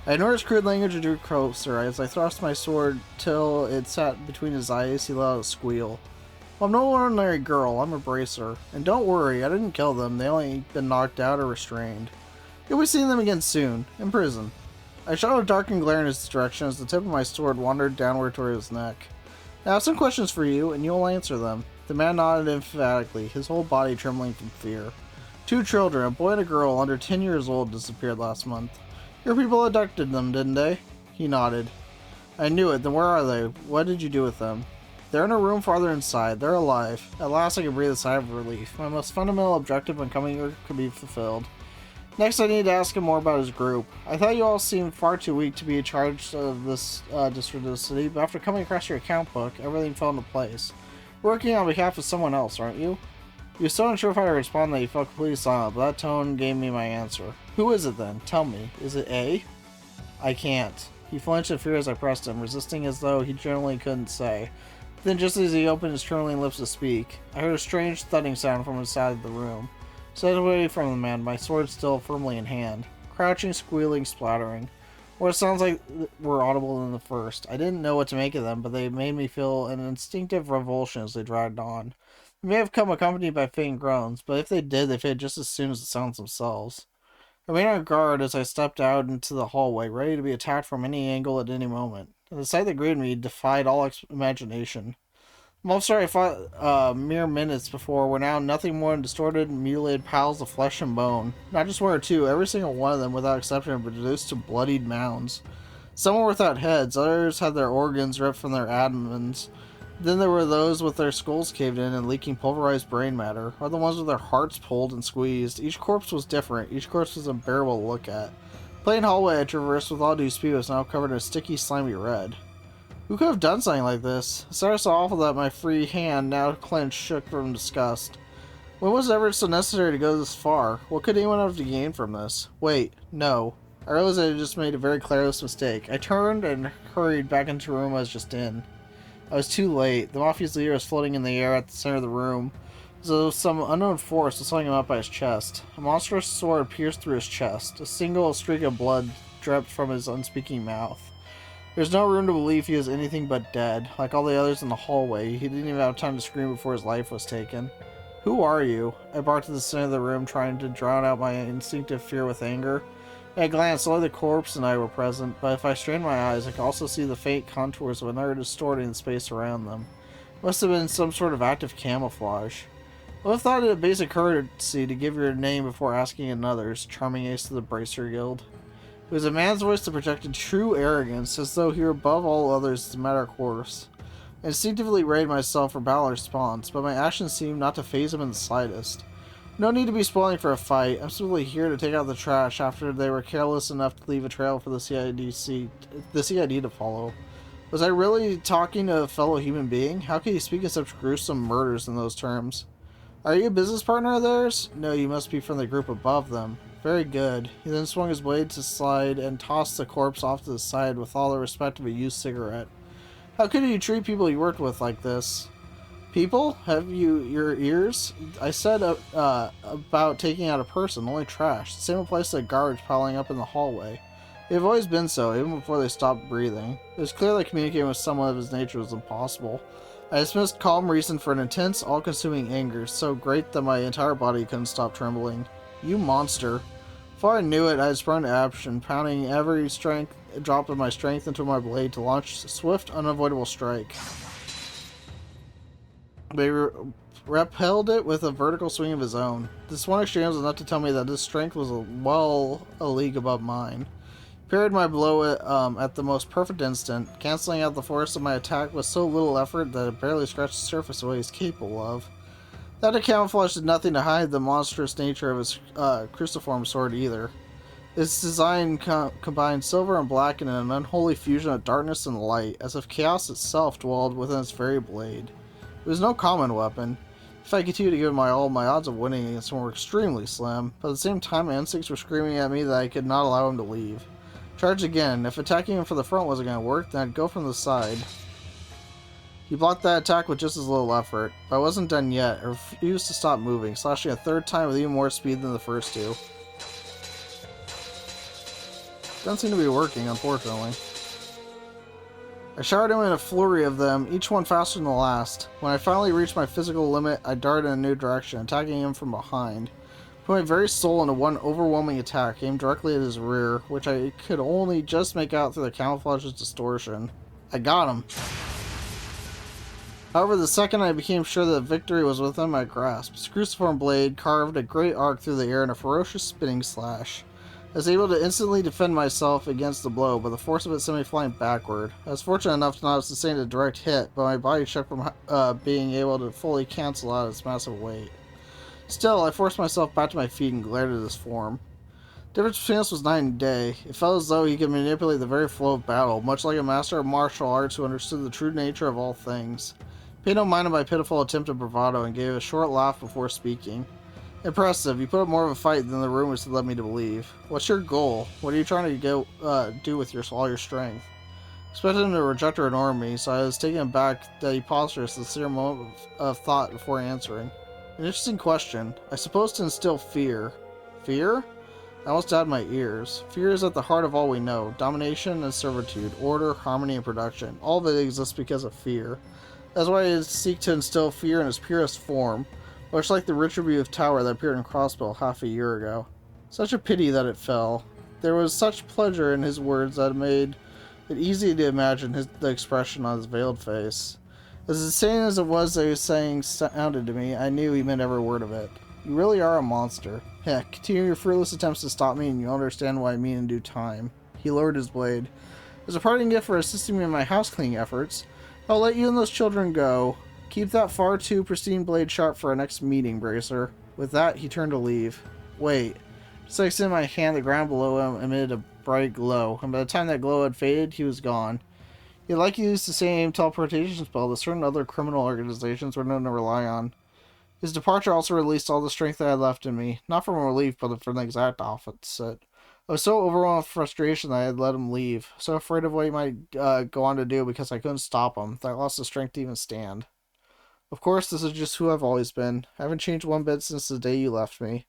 I ignored his crude language and drew closer. As I thrust my sword till it sat between his eyes, he let out a squeal. Well, I'm no ordinary girl, I'm a bracer. And don't worry, I didn't kill them, they only been knocked out or restrained. You'll be seeing them again soon, in prison. I shot a dark and glare in his direction as the tip of my sword wandered downward toward his neck. I have some questions for you, and you'll answer them. The man nodded emphatically, his whole body trembling from fear. 2 children, a boy and a girl under 10 years old, disappeared last month. Your people abducted them, didn't they? He nodded. I knew it. Then where are they? What did you do with them? They're in a room farther inside. They're alive. At last I can breathe a sigh of relief. My most fundamental objective when coming here could be fulfilled. Next, I need to ask him more about his group. I thought you all seemed far too weak to be in charge of this district of the city, but after coming across your account book, everything fell into place. You're working on behalf of someone else, aren't you? You were so unsure how to respond that you felt completely silent, but that tone gave me my answer. Who is it then? Tell me. Is it A? I can't. He flinched in fear as I pressed him, resisting as though he generally couldn't say. Then, just as he opened his trembling lips to speak, I heard a strange thudding sound from inside the room. Set away from the man, my sword still firmly in hand. Crouching, squealing, splattering. What sounds like were audible in the first. I didn't know what to make of them, but they made me feel an instinctive revulsion as they dragged on. They may have come accompanied by faint groans, but if they did, they faded just as soon as the sounds themselves. I remained on guard as I stepped out into the hallway, ready to be attacked from any angle at any moment. The sight that greeted me defied all imagination. The monster I fought mere minutes before were now nothing more than distorted, mutilated piles of flesh and bone. Not just 1 or 2, every single one of them, without exception, were reduced to bloodied mounds. Some were without heads, others had their organs ripped from their abdomens. Then there were those with their skulls caved in and leaking pulverized brain matter, or the ones with their hearts pulled and squeezed. Each corpse was different, each corpse was unbearable to look at. The plain hallway I traversed with all due speed was now covered in a sticky, slimy red. Who could have done something like this? It started so awful that my free hand, now clenched, shook from disgust. When was it ever so necessary to go this far? What could anyone have to gain from this? Wait, no. I realized I had just made a very careless mistake. I turned and hurried back into the room I was just in. I was too late. The Mafia's leader was floating in the air at the center of the room, as though some unknown force was holding him up by his chest. A monstrous sword pierced through his chest. A single streak of blood dripped from his unspeaking mouth. There's no room to believe he was anything but dead. Like all the others in the hallway, he didn't even have time to scream before his life was taken. Who are you? I barked at the center of the room, trying to drown out my instinctive fear with anger. At a glance, only the corpse and I were present, but if I strained my eyes, I could also see the faint contours of another distorting the space around them. It must have been some sort of act of camouflage. I would have thought it a basic courtesy to give your name before asking another's, charming ace of the Bracer Guild. It was a man's voice that projected true arrogance, as though he were above all others as a matter of course. I instinctively rated myself for battle response, but my actions seemed not to faze him in the slightest. No need to be spoiling for a fight. I'm simply here to take out the trash after they were careless enough to leave a trail for the CID to follow. Was I really talking to a fellow human being? How could you speak of such gruesome murders in those terms? Are you a business partner of theirs? No, you must be from the group above them. Very good. He then swung his blade to slide and tossed the corpse off to the side with all the respect of a used cigarette. How could you treat people you worked with like this? People? Have you your ears? I said about taking out a person, only trash. The same applies to the garbage piling up in the hallway. They've always been so, even before they stopped breathing. It was clear that communicating with someone of his nature was impossible. I dismissed calm reason for an intense, all-consuming anger, so great that my entire body couldn't stop trembling. You monster. Before I knew it, I had sprung to action, pounding every drop of my strength into my blade to launch a swift, unavoidable strike. They repelled it with a vertical swing of his own. This one exchange was enough to tell me that his strength was a league above mine. He parried my blow at the most perfect instant, canceling out the force of my attack with so little effort that it barely scratched the surface of what he's capable of. That camouflage did nothing to hide the monstrous nature of his cruciform sword either. Its design combined silver and black in an unholy fusion of darkness and light, as if chaos itself dwelled within its very blade. It was no common weapon. If I continued to give it my all, my odds of winning against him were extremely slim, but at the same time my instincts were screaming at me that I could not allow him to leave. Charged again. If attacking him from the front wasn't going to work, then I'd go from the side. He blocked that attack with just as little effort, but I wasn't done yet. I refused to stop moving, slashing a third time with even more speed than the first two. Doesn't seem to be working, unfortunately. I showered him in a flurry of them, each one faster than the last. When I finally reached my physical limit, I darted in a new direction, attacking him from behind. Put my very soul into one overwhelming attack, aimed directly at his rear, which I could only just make out through the camouflage's distortion. I got him. However, the second I became sure that victory was within my grasp, his cruciform blade carved a great arc through the air in a ferocious spinning slash. I was able to instantly defend myself against the blow, but the force of it sent me flying backward. I was fortunate enough to not sustain a direct hit, but my body shook from being able to fully cancel out its massive weight. Still, I forced myself back to my feet and glared at his form. The difference between us was night and day. It felt as though he could manipulate the very flow of battle, much like a master of martial arts who understood the true nature of all things. He paid no mind of my pitiful attempt at bravado and gave a short laugh before speaking. Impressive. You put up more of a fight than the rumors had led me to believe. What's your goal? What are you trying to do with all your strength? I expected him to reject or ignore me, so I was taken aback that he paused for a sincere moment of thought before answering. An interesting question. I suppose to instill fear. Fear? I almost had my ears. Fear is at the heart of all we know. Domination and servitude, order, harmony, and production. All of it exists because of fear. That's why I seek to instill fear in its purest form, much like the retributive tower that appeared in Crossbow half a year ago. Such a pity that it fell. There was such pleasure in his words that it made it easy to imagine the expression on his veiled face. As insane as it was that he was saying sounded to me, I knew he meant every word of it. You really are a monster. Heck, continue your fruitless attempts to stop me and you'll understand what I mean in due time. He lowered his blade. As a parting gift for assisting me in my house cleaning efforts, I'll let you and those children go. Keep that far too pristine blade sharp for our next meeting, Bracer. With that, he turned to leave. Wait. Just like in my hand, the ground below him emitted a bright glow, and by the time that glow had faded, he was gone. He had likely used the same teleportation spell that certain other criminal organizations were known to rely on. His departure also released all the strength I had left in me, not from relief, but from the exact opposite. I was so overwhelmed with frustration that I had let him leave, so afraid of what he might go on to do because I couldn't stop him, that I lost the strength to even stand. Of course, this is just who I've always been. I haven't changed one bit since the day you left me.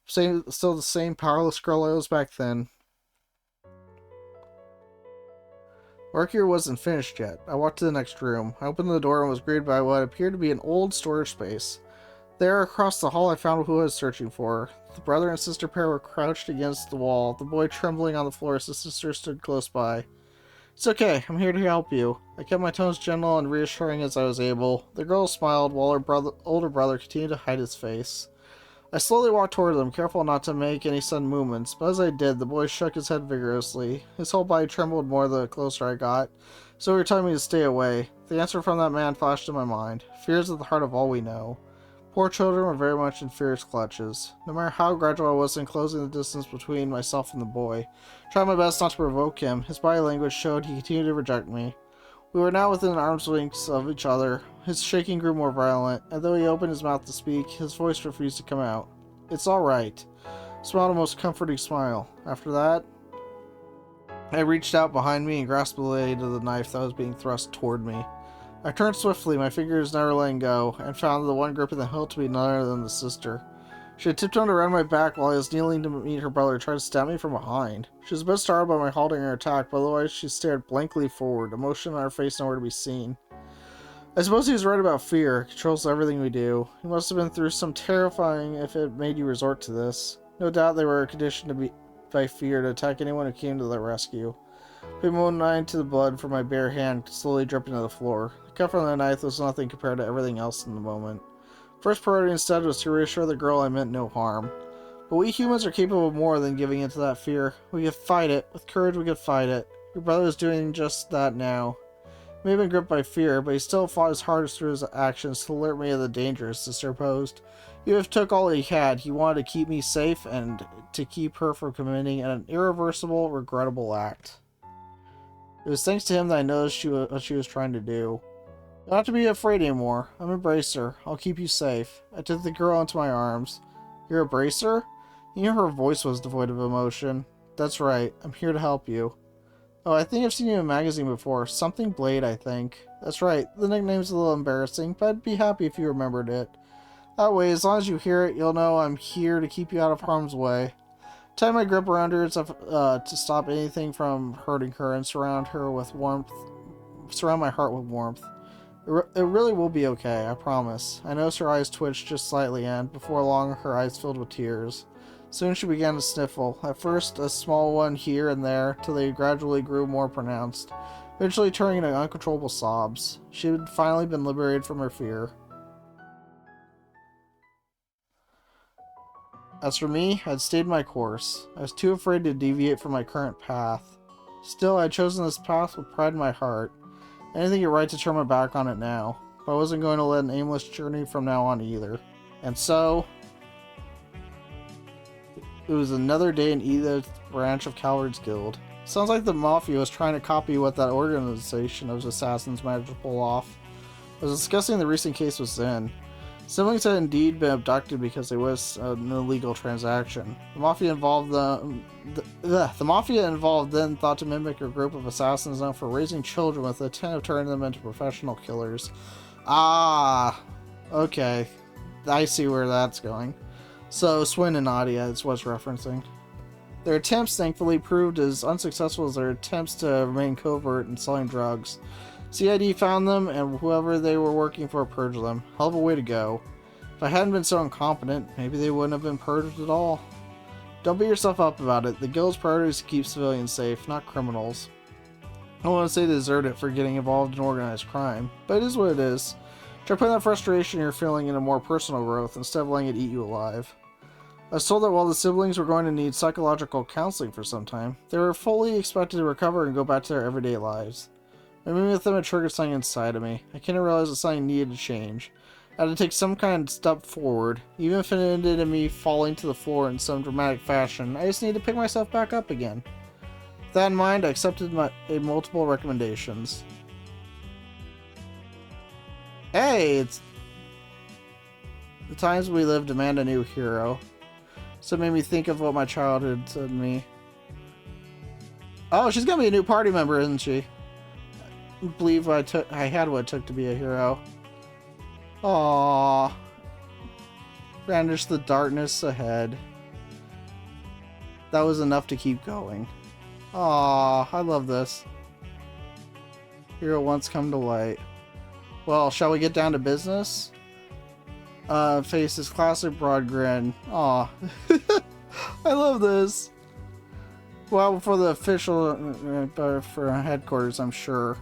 Still the same powerless girl I was back then. Work here wasn't finished yet. I walked to the next room. I opened the door and was greeted by what appeared to be an old storage space. There, across the hall, I found who I was searching for. The brother and sister pair were crouched against the wall, the boy trembling on the floor as the sister stood close by. It's okay, I'm here to help you. I kept my tones gentle and reassuring as I was able. The girl smiled while her older brother continued to hide his face. I slowly walked toward them, careful not to make any sudden movements, but as I did, the boy shook his head vigorously. His whole body trembled more the closer I got, so he were telling me to stay away. The answer from that man flashed in my mind. Fear is at the heart of all we know. Poor children were very much in fear's clutches. No matter how gradual I was in closing the distance between myself and the boy, trying my best not to provoke him, his body language showed he continued to reject me. We were now within arm's length of each other. His shaking grew more violent, and though he opened his mouth to speak, his voice refused to come out. It's all right. Smiled a most comforting smile. After that, I reached out behind me and grasped the blade of the knife that was being thrust toward me. I turned swiftly, my fingers never letting go, and found the one grip in the hilt to be none other than the sister. She had tiptoed around my back while I was kneeling to meet her brother, trying to stab me from behind. She was a bit startled by my halting her attack, but otherwise she stared blankly forward, emotion on her face nowhere to be seen. I suppose he was right about fear. It controls everything we do. He must have been through some terrifying if it made you resort to this. No doubt they were conditioned by fear to attack anyone who came to their rescue. Put my knife to the blood from my bare hand slowly dripping to the floor. The cut from the knife was nothing compared to everything else in the moment. First priority instead was to reassure the girl I meant no harm. But we humans are capable of more than giving in to that fear. We could fight it. With courage we could fight it. Your brother is doing just that now. He may have been gripped by fear, but he still fought his hardest through his actions to alert me of the danger his sister posed. Even if he took all he had, he wanted to keep me safe and to keep her from committing an irreversible, regrettable act. It was thanks to him that I noticed what she was trying to do. You don't have to be afraid anymore. I'm a bracer. I'll keep you safe. I took the girl into my arms. You're a bracer? You knew her voice was devoid of emotion. That's right. I'm here to help you. Oh, I think I've seen you in a magazine before. Something Blade, I think. That's right. The nickname's a little embarrassing, but I'd be happy if you remembered it. That way, as long as you hear it, you'll know I'm here to keep you out of harm's way. Tight my grip around her to stop anything from hurting her and surround her with warmth surround my heart with warmth. It really will be okay, I promise. I noticed her eyes twitched just slightly, and before long, her eyes filled with tears. Soon she began to sniffle, at first a small one here and there, till they gradually grew more pronounced, eventually turning into uncontrollable sobs. She had finally been liberated from her fear. As for me, I had stayed my course. I was too afraid to deviate from my current path. Still, I had chosen this path with pride in my heart. I didn't think it right to turn my back on it now, but I wasn't going to let an aimless journey from now on either. And so, it was another day in Edith's branch of Calvard's Guild. Sounds like the Mafia was trying to copy what that organization of assassins managed to pull off. I was discussing the recent case with Zen. Siblings had indeed been abducted because it was an illegal transaction. The Mafia involved then thought to mimic a group of assassins known for raising children with the intent of turning them into professional killers. Ah, okay. I see where that's going. So, Swin and Nadia is what's referencing. Their attempts, thankfully, proved as unsuccessful as their attempts to remain covert and selling drugs. CID found them, and whoever they were working for purged them. Hell of a way to go. If I hadn't been so incompetent, maybe they wouldn't have been purged at all. Don't beat yourself up about it. The Guild's priority is to keep civilians safe, not criminals. I don't want to say they deserved it for getting involved in organized crime, but it is what it is. Try putting that frustration you're feeling into more personal growth instead of letting it eat you alive. I was told that while the siblings were going to need psychological counseling for some time, they were fully expected to recover and go back to their everyday lives. My meeting with them had triggered something inside of me. I couldn't realize that something needed to change. I had to take some kind of step forward. Even if it ended in me falling to the floor in some dramatic fashion, I just needed to pick myself back up again. With that in mind, I accepted multiple recommendations. Hey, it's... The times we live demand a new hero. So it made me think of what my childhood said to me. Oh, she's gonna be a new party member, isn't she? I believe I had what it took to be a hero. Aww. Banish the darkness ahead. That was enough to keep going. Aww, I love this. Hero once come to light. Well, shall we get down to business? Face his classic broad grin. Aw. I love this. Well, for the official, for headquarters, I'm sure.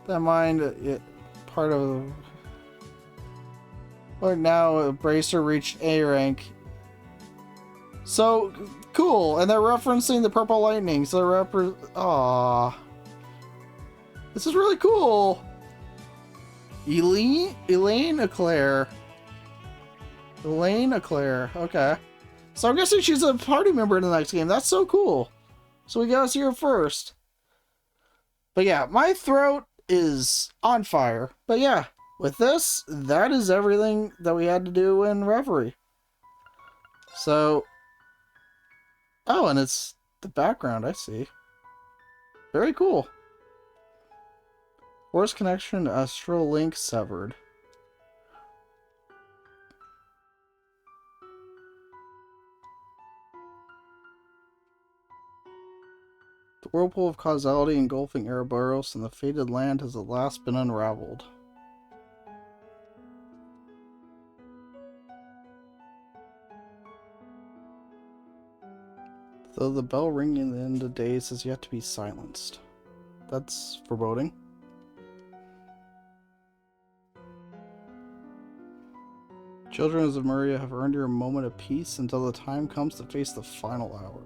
That mind, it part of. But now, Bracer reached A rank. So cool, and they're referencing the Purple Lightning. So they're Aww. This is really cool. Elaine Eclair. Okay. So I'm guessing she's a party member in the next game. That's so cool. So we got to see her first. But yeah, my throat is on fire. But yeah, with this, that is everything that we had to do in Reverie. So... Oh, and it's the background, I see. Very cool. Force connection to Astral Link severed. The whirlpool of causality engulfing Ouroboros and the fated land has at last been unraveled. Though the bell ringing at the end of days has yet to be silenced. That's foreboding. Children of Zemuria have earned your moment of peace until the time comes to face the final hour.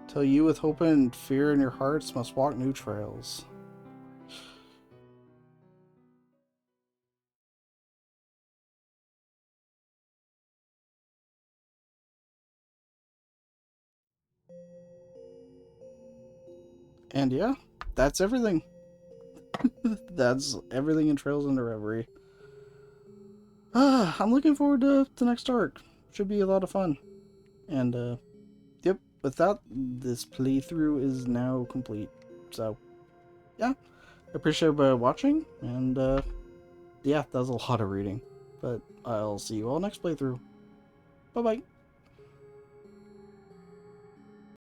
Till you with hope and fear in your hearts must walk new trails. And yeah, that's everything. That's everything in Trails into Reverie. I'm looking forward to the next arc. Should be a lot of fun. And, yep, with that, this playthrough is now complete. So, yeah, I appreciate everybody watching, and, yeah, that was a lot of reading. But I'll see you all next playthrough. Bye bye.